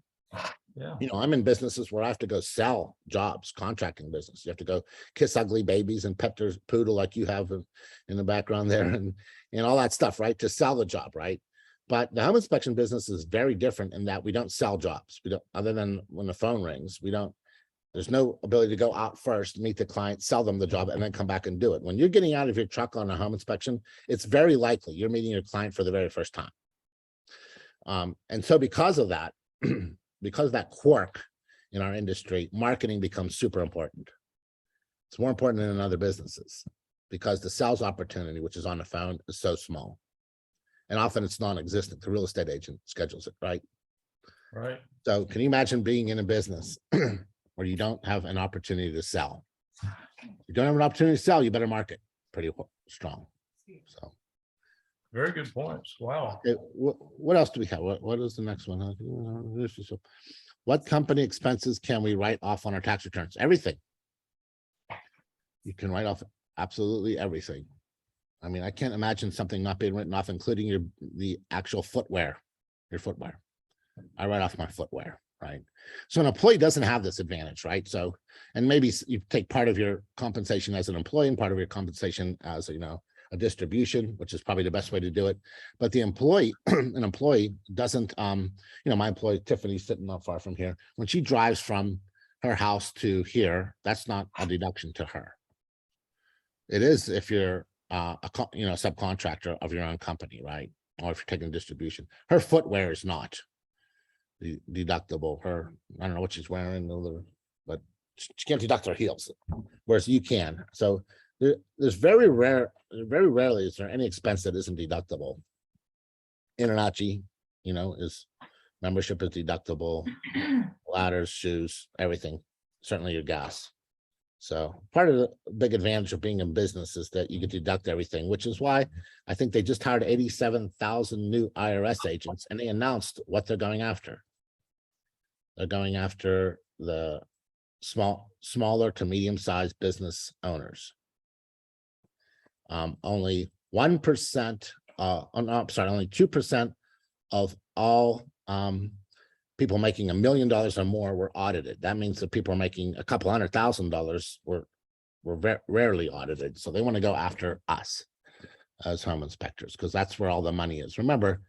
Yeah. You know, I'm in businesses where I have to go sell jobs, contracting business. You have to go kiss ugly babies and pet their poodle like you have in the background there and all that stuff, right? To sell the job, right? But the home inspection business is very different in that we don't sell jobs. We don't, other than when the phone rings, there's no ability to go out first, meet the client, sell them the job, and then come back and do it. When you're getting out of your truck on a home inspection, it's very likely you're meeting your client for the very first time. And so because of that, because of that quirk in our industry, marketing becomes super important. It's more important than in other businesses because the sales opportunity, which is on the phone, is so small. And often it's non-existent. The real estate agent schedules it, right? Right. So can you imagine being in a business where you don't have an opportunity to sell? If you don't have an opportunity to sell, you better market pretty strong. So very good points. Wow. Okay, what else do we have? What is the next one? What company expenses can we write off on our tax returns? Everything. You can write off absolutely everything. I mean, I can't imagine something not being written off, including the actual footwear, your footwear. I write off my footwear, right? So an employee doesn't have this advantage, right? So, and maybe you take part of your compensation as an employee and part of your compensation as, you know, a distribution, which is probably the best way to do it. But the employee, an employee doesn't, you know, my employee, Tiffany's sitting not far from here. When she drives from her house to here, that's not a deduction to her. It is if you're you know, subcontractor of your own company, right? Or if you're taking distribution. Her footwear is not deductible. I don't know what she's wearing, but she can't deduct her heels, whereas you can. So there's very rarely is there any expense that isn't deductible. InterNACHI, is membership is deductible, ladders, shoes, everything, certainly your gas. So part of the big advantage of being in business is that you can deduct everything, which is why I think they just hired 87,000 new IRS agents, and they announced what they're going after. They're going after the smaller to medium-sized business owners. Only 1%, only 2% of all people making $1 million or more were audited. That means that people are making a couple $100,000 were rarely audited. So they want to go after us as home inspectors, because that's where all the money is. Remember,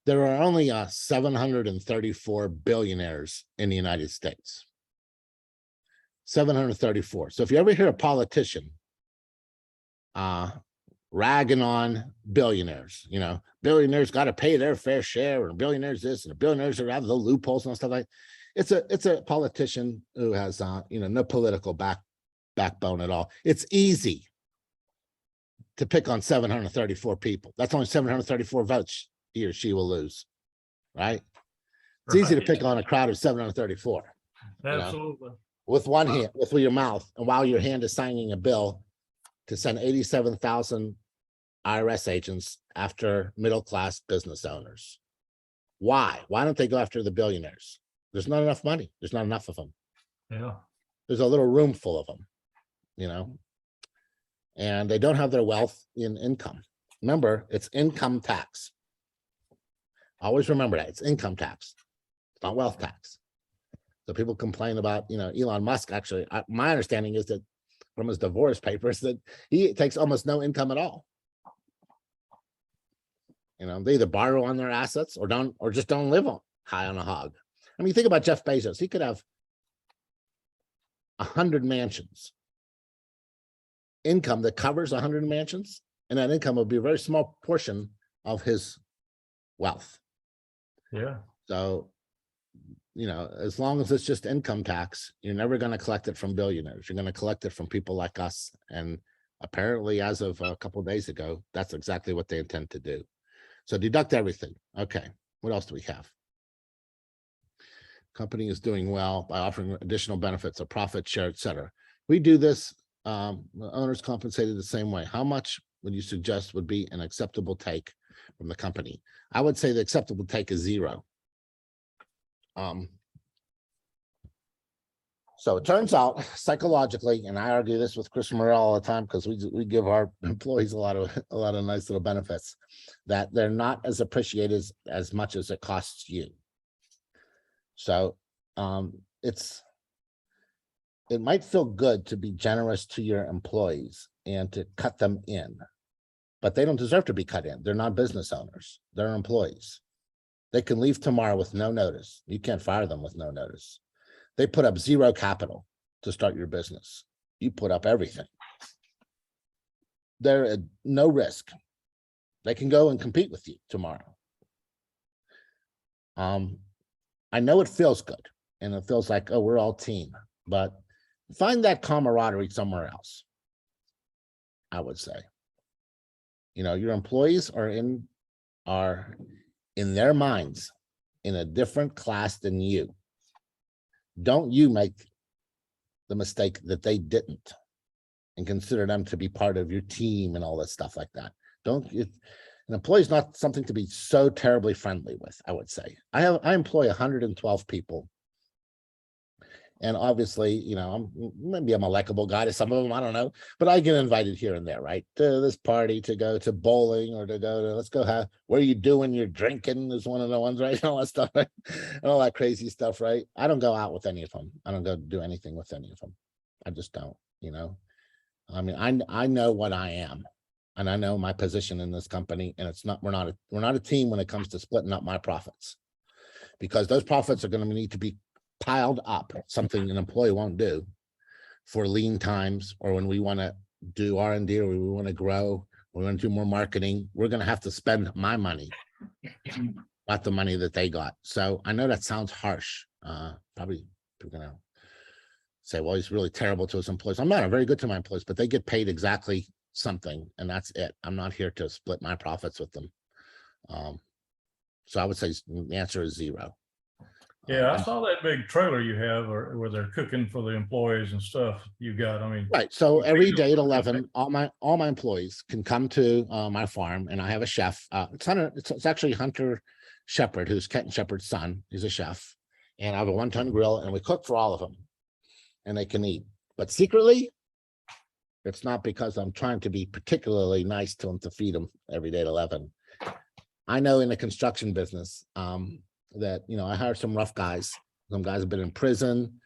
there are only 734 billionaires in the United States. 734. So if you ever hear a politician ragging on billionaires, billionaires got to pay their fair share, and billionaires this, and the billionaires are out of the loopholes and stuff like that. It's a politician who has no political backbone at all. It's easy to pick on 734 people. That's only 734 votes he or she will lose, right? It's easy to pick on a crowd of 734. Absolutely. With one hand, with your mouth, and while your hand is signing a bill to send 87,000 IRS agents after middle-class business owners. Why? Why don't they go after the billionaires? There's not enough money. There's not enough of them. Yeah. There's a little room full of them, and they don't have their wealth in income. Remember, it's income tax. Always remember that. It's income tax. It's not wealth tax. So people complain about, Elon Musk. Actually, my understanding is that from his divorce papers that he takes almost no income at all. They either borrow on their assets or just don't live high on a hog. I mean, think about Jeff Bezos. He could have 100 mansions, income that covers 100 mansions, and that income will be a very small portion of his wealth. Yeah. So, as long as it's just income tax, you're never going to collect it from billionaires. You're going to collect it from people like us. And apparently, as of a couple of days ago, that's exactly what they intend to do. So deduct everything. Okay. What else do we have? Company is doing well by offering additional benefits, a profit share, etc. We do this. Owners compensated the same way. How much would you suggest would be an acceptable take from the company? I would say the acceptable take is 0. So it turns out psychologically, and I argue this with Chris Morrell all the time, because we give our employees a lot of nice little benefits, that they're not as appreciated as much as it costs you. So it might feel good to be generous to your employees and to cut them in, but they don't deserve to be cut in. They're not business owners. They're employees. They can leave tomorrow with no notice. You can't fire them with no notice. They put up 0 capital to start your business. You put up everything. They're at no risk. They can go and compete with you tomorrow. I know it feels good, and it feels like, oh, we're all team, but find that camaraderie somewhere else, I would say. Your employees are in their minds in a different class than you. Don't you make the mistake that they didn't and consider them to be part of your team and all that stuff like that. An employee is not something to be so terribly friendly with, I would say. I employ 112 people. And obviously, maybe I'm a likable guy to some of them, I don't know, but I get invited here and there, right? To this party, to go to bowling, or to go to, let's go have, what are you doing? You're drinking is one of the ones, right? And all that stuff, right? And all that crazy stuff, right? I don't go out with any of them. I don't go do anything with any of them. I just don't, I mean, I know what I am, and I know my position in this company, and we're not a team when it comes to splitting up my profits, because those profits are going to need to be piled up, something an employee won't do for lean times, or when we want to do R&D, or we want to grow, we want to do more marketing. We're going to have to spend my money, not the money that they got. So I know that sounds harsh. Probably people are going to say, well, he's really terrible to his employees. I'm not. I'm very good to my employees, but they get paid exactly something, and that's it. I'm not here to split my profits with them. So I would say the answer is 0. Yeah, I And- saw that big trailer you have or where they're cooking for the employees and stuff you got. I mean, Right. So you every feed day at them. 11, all my employees can come to my farm, and I have a chef. It's actually Hunter Shepherd, who's Kenton Shepherd's son. He's a chef, and I have a 1-ton grill, and we cook for all of them, and they can eat. But secretly, it's not because I'm trying to be particularly nice to them to feed them every day at 11. I know in the construction business that, you know, I hired some rough guys. Some guys have been in prison,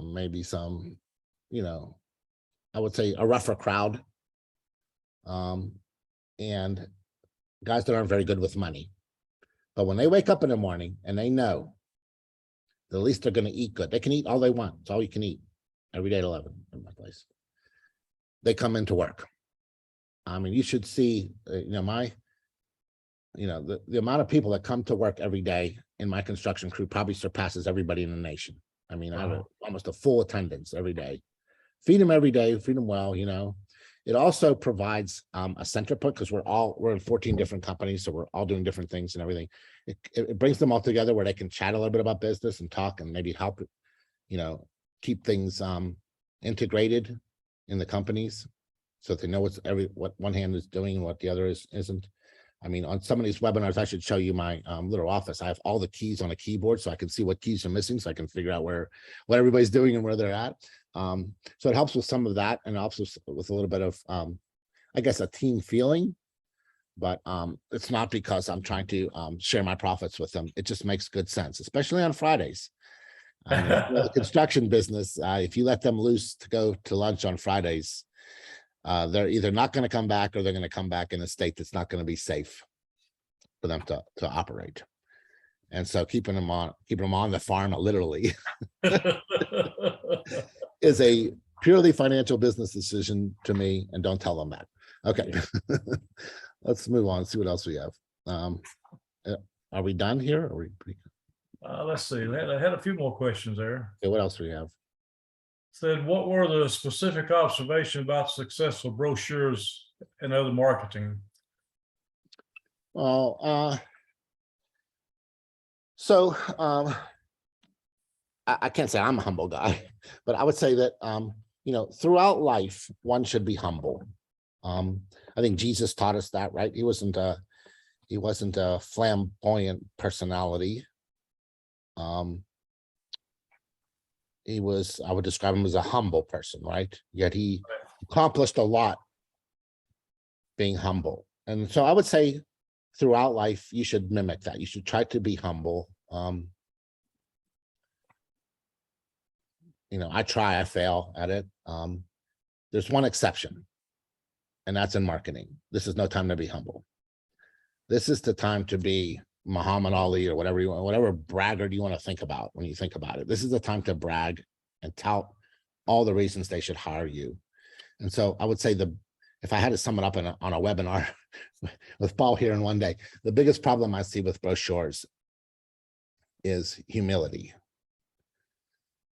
maybe some, you know, I would say a rougher crowd. And guys that aren't very good with money. But when they wake up in the morning and they know that at least they're going to eat good, they can eat all they want. It's all you can eat every day at 11 in my place. They come into work. I mean, you should see, the amount of people that come to work every day in my construction crew probably surpasses everybody in the nation. I mean, I have almost a full attendance every day. Feed them every day, feed them well, you know. It also provides a center point because we're in 14 different companies, so we're all doing different things and everything. It brings them all together where they can chat a little bit about business and talk and maybe help, you know, keep things integrated in the companies so that they know what one hand is doing and what the other isn't. I mean, on some of these webinars, I should show you my little office. I have all the keys on a keyboard so I can see what keys are missing, so I can figure out what everybody's doing and where they're at. So it helps with some of that, and also with a little bit of, I guess, a team feeling. But it's not because I'm trying to share my profits with them. It just makes good sense, especially on Fridays. The construction business, if you let them loose to go to lunch on Fridays, they're either not going to come back or they're going to come back in a state that's not going to be safe for them to operate. And so keeping them on the farm, literally, is a purely financial business decision to me, and don't tell them that. Okay, let's move on, see what else we have. Are we done here? Are we pretty... Let's see. I had a few more questions there. Okay, what else do we have? Said, what were the specific observations about successful brochures and other marketing? Well, I can't say I'm a humble guy, but I would say that, throughout life, one should be humble. I think Jesus taught us that, right? He wasn't a flamboyant personality. I would describe him as a humble person, right? Yet he accomplished a lot being humble. And so I would say throughout life, you should mimic that. You should try to be humble. I fail at it. There's one exception, and that's in marketing. This is no time to be humble. This is the time to be Muhammad Ali or whatever braggart you want to think about when you think about it. This is the time to brag and tout all the reasons they should hire you. And so I would say if I had to sum it up on a webinar with Paul here in one day, the biggest problem I see with brochures is humility.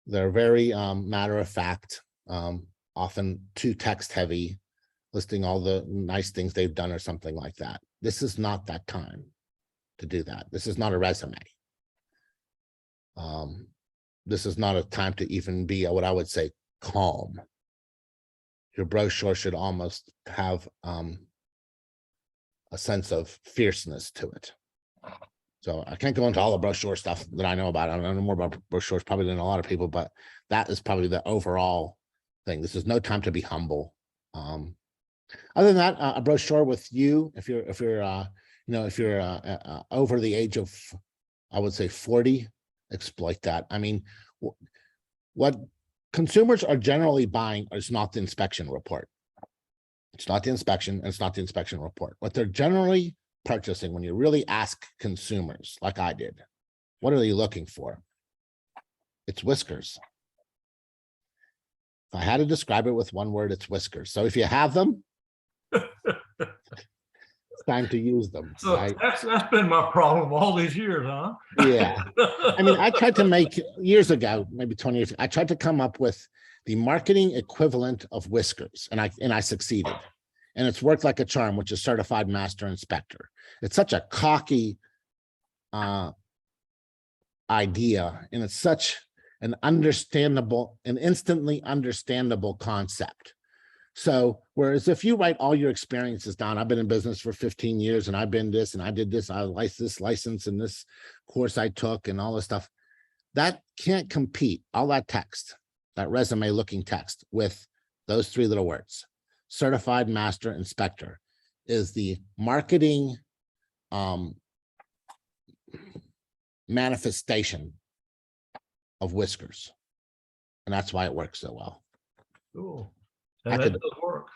They're very matter of fact, often too text heavy, listing all the nice things they've done or something like that. This is not that time to do that. This is not a resume. This is not a time to even be what I would say calm. Your brochure should almost have a sense of fierceness to it. So I can't go into all the brochure stuff that I know about. I know more about brochures probably than a lot of people, but that is probably the overall thing. This is no time to be humble. Other than that, a brochure with you, if you're over the age of, I would say 40, exploit that. I mean, what consumers are generally buying is not the inspection report. It's not the inspection, and it's not the inspection report. What they're generally purchasing, when you really ask consumers, like I did, what are they looking for? It's whiskers. If I had to describe it with one word, it's whiskers. So if you have them, it's time to use them. So right? that's been my problem all these years, huh? Yeah. I mean, I tried to make years ago, maybe 20 years, I tried to come up with the marketing equivalent of whiskers, and I succeeded. And it's worked like a charm, which is certified master inspector. It's such a cocky idea, and it's such an understandable and instantly understandable concept. So whereas if you write all your experiences down, I've been in business for 15 years and I've been this and I did this, I licensed this license and this course I took and all this stuff, that can't compete, all that text, that resume looking text, with those three little words. Certified Master Inspector is the marketing manifestation of Whiskers. And that's why it works so well. Cool. And that does work.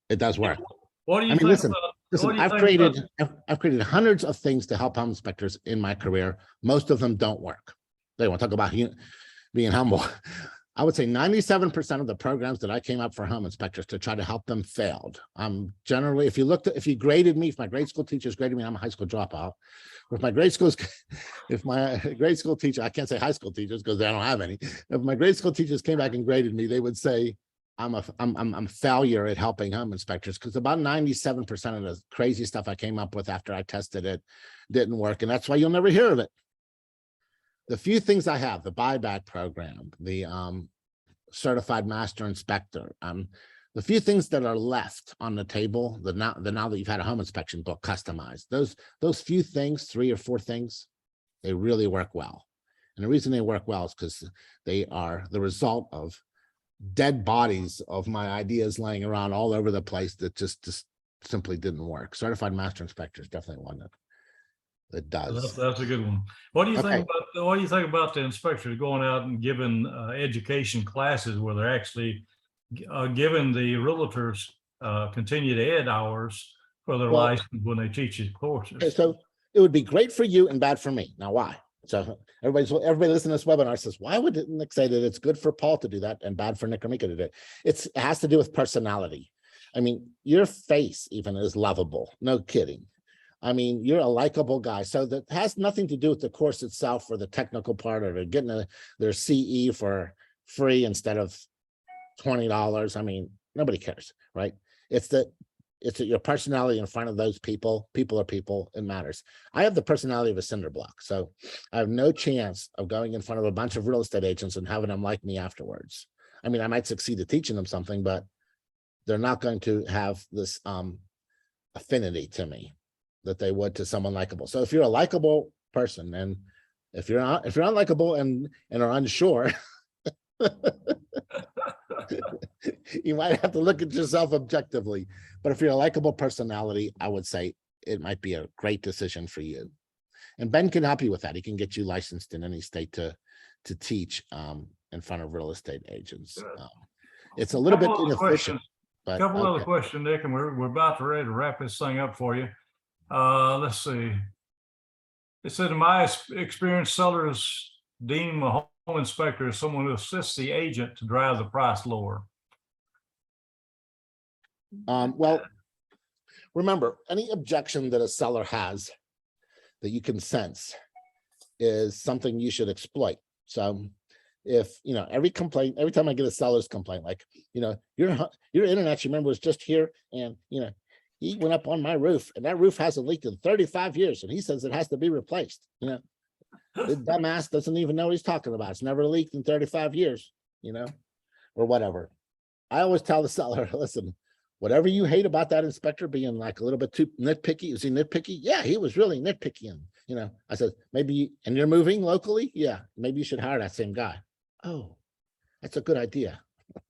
It does work. What do you I mean, think listen, about, I've created hundreds of things to help home inspectors in my career. Most of them don't work. They want to talk about being humble. I would say 97% of the programs that I came up for home inspectors to try to help them failed. Generally, if you graded me, if my grade school teachers graded me, I'm a high school dropout. If my grade school teacher, I can't say high school teachers because they don't have any. If my grade school teachers came back and graded me, they would say I'm a failure at helping home inspectors, because about 97% of the crazy stuff I came up with after I tested it didn't work. And that's why you'll never hear of it. The few things I have, the buyback program, the certified master inspector, the few things that are left on the table, now that you've had a home inspection book customized, those few things, 3 or 4 things, they really work well. And the reason they work well is because they are the result of dead bodies of my ideas laying around all over the place that just simply didn't work. Certified master inspector is definitely one that does. That's a good one. What do you think about the inspectors going out and giving education classes where they're actually giving the realtors continued ed hours for their license when they teach these courses? Okay, so it would be great for you and bad for me. Now, why? So everybody listening to this webinar says, why would Nick say that it's good for Paul to do that and bad for Nick Gromicko to do it? It has to do with personality. I mean, your face even is lovable. No kidding. I mean, you're a likable guy. So that has nothing to do with the course itself or the technical part, or getting their CE for free instead of $20. I mean, nobody cares, right? It's your personality in front of those people. People are people. It matters. I have the personality of a cinder block, so I have no chance of going in front of a bunch of real estate agents and having them like me afterwards. I mean, I might succeed at teaching them something, but they're not going to have this affinity to me that they would to someone likable. So if you're a likable person, and if you're unlikable and are unsure, you might have to look at yourself objectively. But if you're a likable personality, I would say it might be a great decision for you. And Ben can help you with that. He can get you licensed in any state to teach in front of real estate agents. It's a little bit inefficient. A couple other questions, Nick, and we're about to ready to wrap this thing up for you. Let's see. It said, in my experience, sellers deem a home inspector as someone who assists the agent to drive the price lower. Well, remember, any objection that a seller has that you can sense is something you should exploit. So if, every time I get a seller's complaint, like, your InterNACHI member was just here and, he went up on my roof and that roof hasn't leaked in 35 years. And he says it has to be replaced. The dumbass doesn't even know what he's talking about. It's never leaked in 35 years, or whatever. I always tell the seller, listen, whatever you hate about that inspector being like a little bit too nitpicky, is he nitpicky? Yeah, he was really nitpicky. And, I said, and you're moving locally? Yeah, maybe you should hire that same guy. Oh, that's a good idea.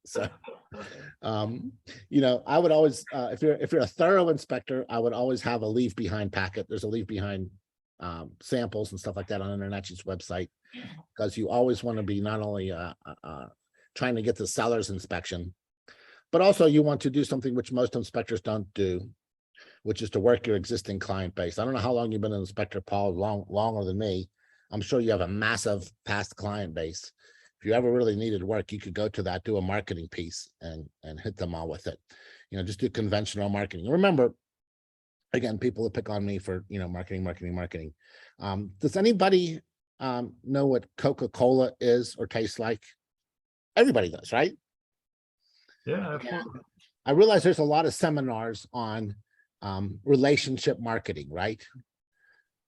So, I would always, if you're a thorough inspector, I would always have a leave behind packet. There's a leave behind samples and stuff like that on InterNACHI's website, because you always want to be not only trying to get the seller's inspection, but also you want to do something which most inspectors don't do, which is to work your existing client base. I don't know how long you've been an inspector, Paul, longer than me. I'm sure you have a massive past client base. If you ever really needed work, you could go to that, do a marketing piece and hit them all with it. Just do conventional marketing. Remember, again, people will pick on me for, marketing. Does anybody know what Coca-Cola is or tastes like? Everybody does, right? Yeah, absolutely. I realize there's a lot of seminars on relationship marketing, right?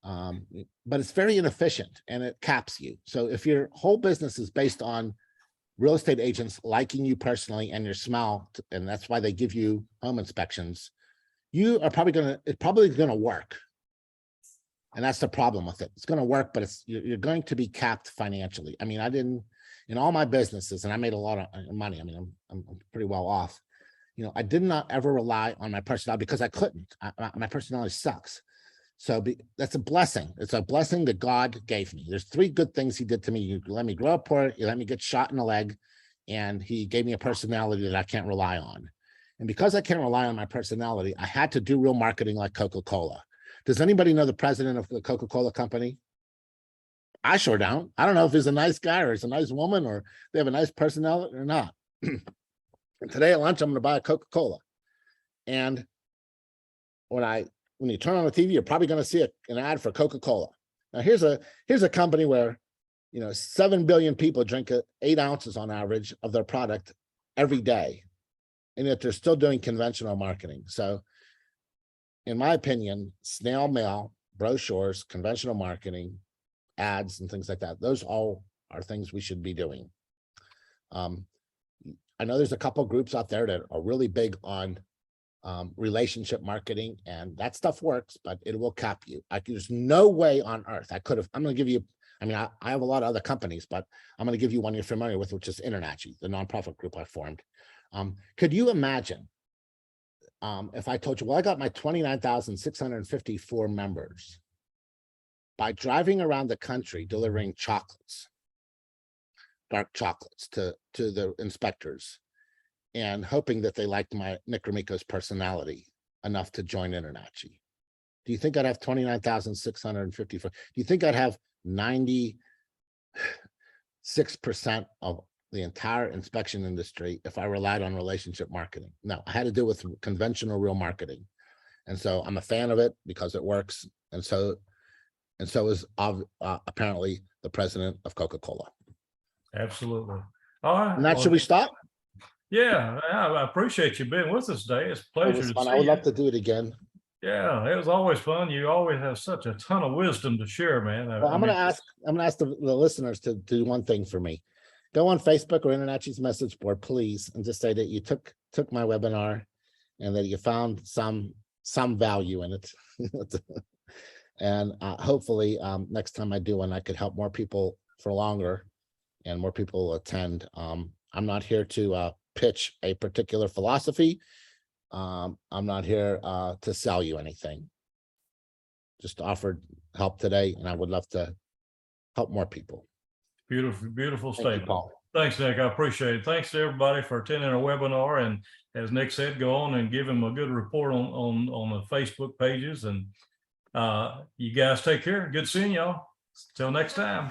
But it's very inefficient and it caps you. So if your whole business is based on real estate agents liking you personally and your smile, and that's why they give you home inspections, you are it's probably gonna work. And that's the problem with it. It's gonna work, but you're going to be capped financially. I mean, in all my businesses, and I made a lot of money. I mean, I'm pretty well off. You know, I did not ever rely on my personality because I couldn't. My personality sucks. So that's a blessing. It's a blessing that God gave me. There's 3 good things he did to me. You let me grow up poor, you let me get shot in the leg, and he gave me a personality that I can't rely on. And because I can't rely on my personality, I had to do real marketing like Coca-Cola. Does anybody know the president of the Coca-Cola company? I sure don't. I don't know if he's a nice guy or he's a nice woman or they have a nice personality or not. And today at lunch, I'm going to buy a Coca-Cola. And when you turn on the TV, you're probably going to see an ad for Coca-Cola. Now here's a company where, you know, 7 billion people drink 8 ounces on average of their product every day. And yet they're still doing conventional marketing. So in my opinion, snail mail, brochures, conventional marketing, ads, and things like that, those all are things we should be doing. I know there's a couple groups out there that are really big on relationship marketing, and that stuff works, but it will cap you. There's no way on earth I'm going to give you, I mean, I have a lot of other companies, but I'm going to give you one you're familiar with, which is InterNACHI, the nonprofit group I formed. Could you imagine if I told you, well, I got my 29,654 members by driving around the country delivering chocolates, dark chocolates to the inspectors, and hoping that they liked Nick Gromicko's personality enough to join InterNACHI. Do you think I'd have 29,654? Do you think I'd have 96% of the entire inspection industry if I relied on relationship marketing? No, I had to do with conventional real marketing. And so I'm a fan of it because it works. And so is apparently the president of Coca-Cola. Absolutely. All right. And that, should we stop? Yeah, I appreciate you being with us today. It's a pleasure to see I would you. love to do it again. Yeah, it was always fun. You always have such a ton of wisdom to share, man. Well, I'm gonna ask the listeners to do one thing for me. Go on Facebook or InterNACHI's message board, please, and just say that you took my webinar and that you found some value in it. And hopefully next time I do one, I could help more people for longer and more people will attend. I'm not here to pitch a particular philosophy. I'm not here to sell you anything. Just offered help today, and I would love to help more people. Beautiful, beautiful Thank you, statement. Paul. Thanks, Nick. I appreciate it. Thanks to everybody for attending our webinar. And as Nick said, go on and give him a good report on the Facebook pages. And you guys take care. Good seeing y'all. Till next time.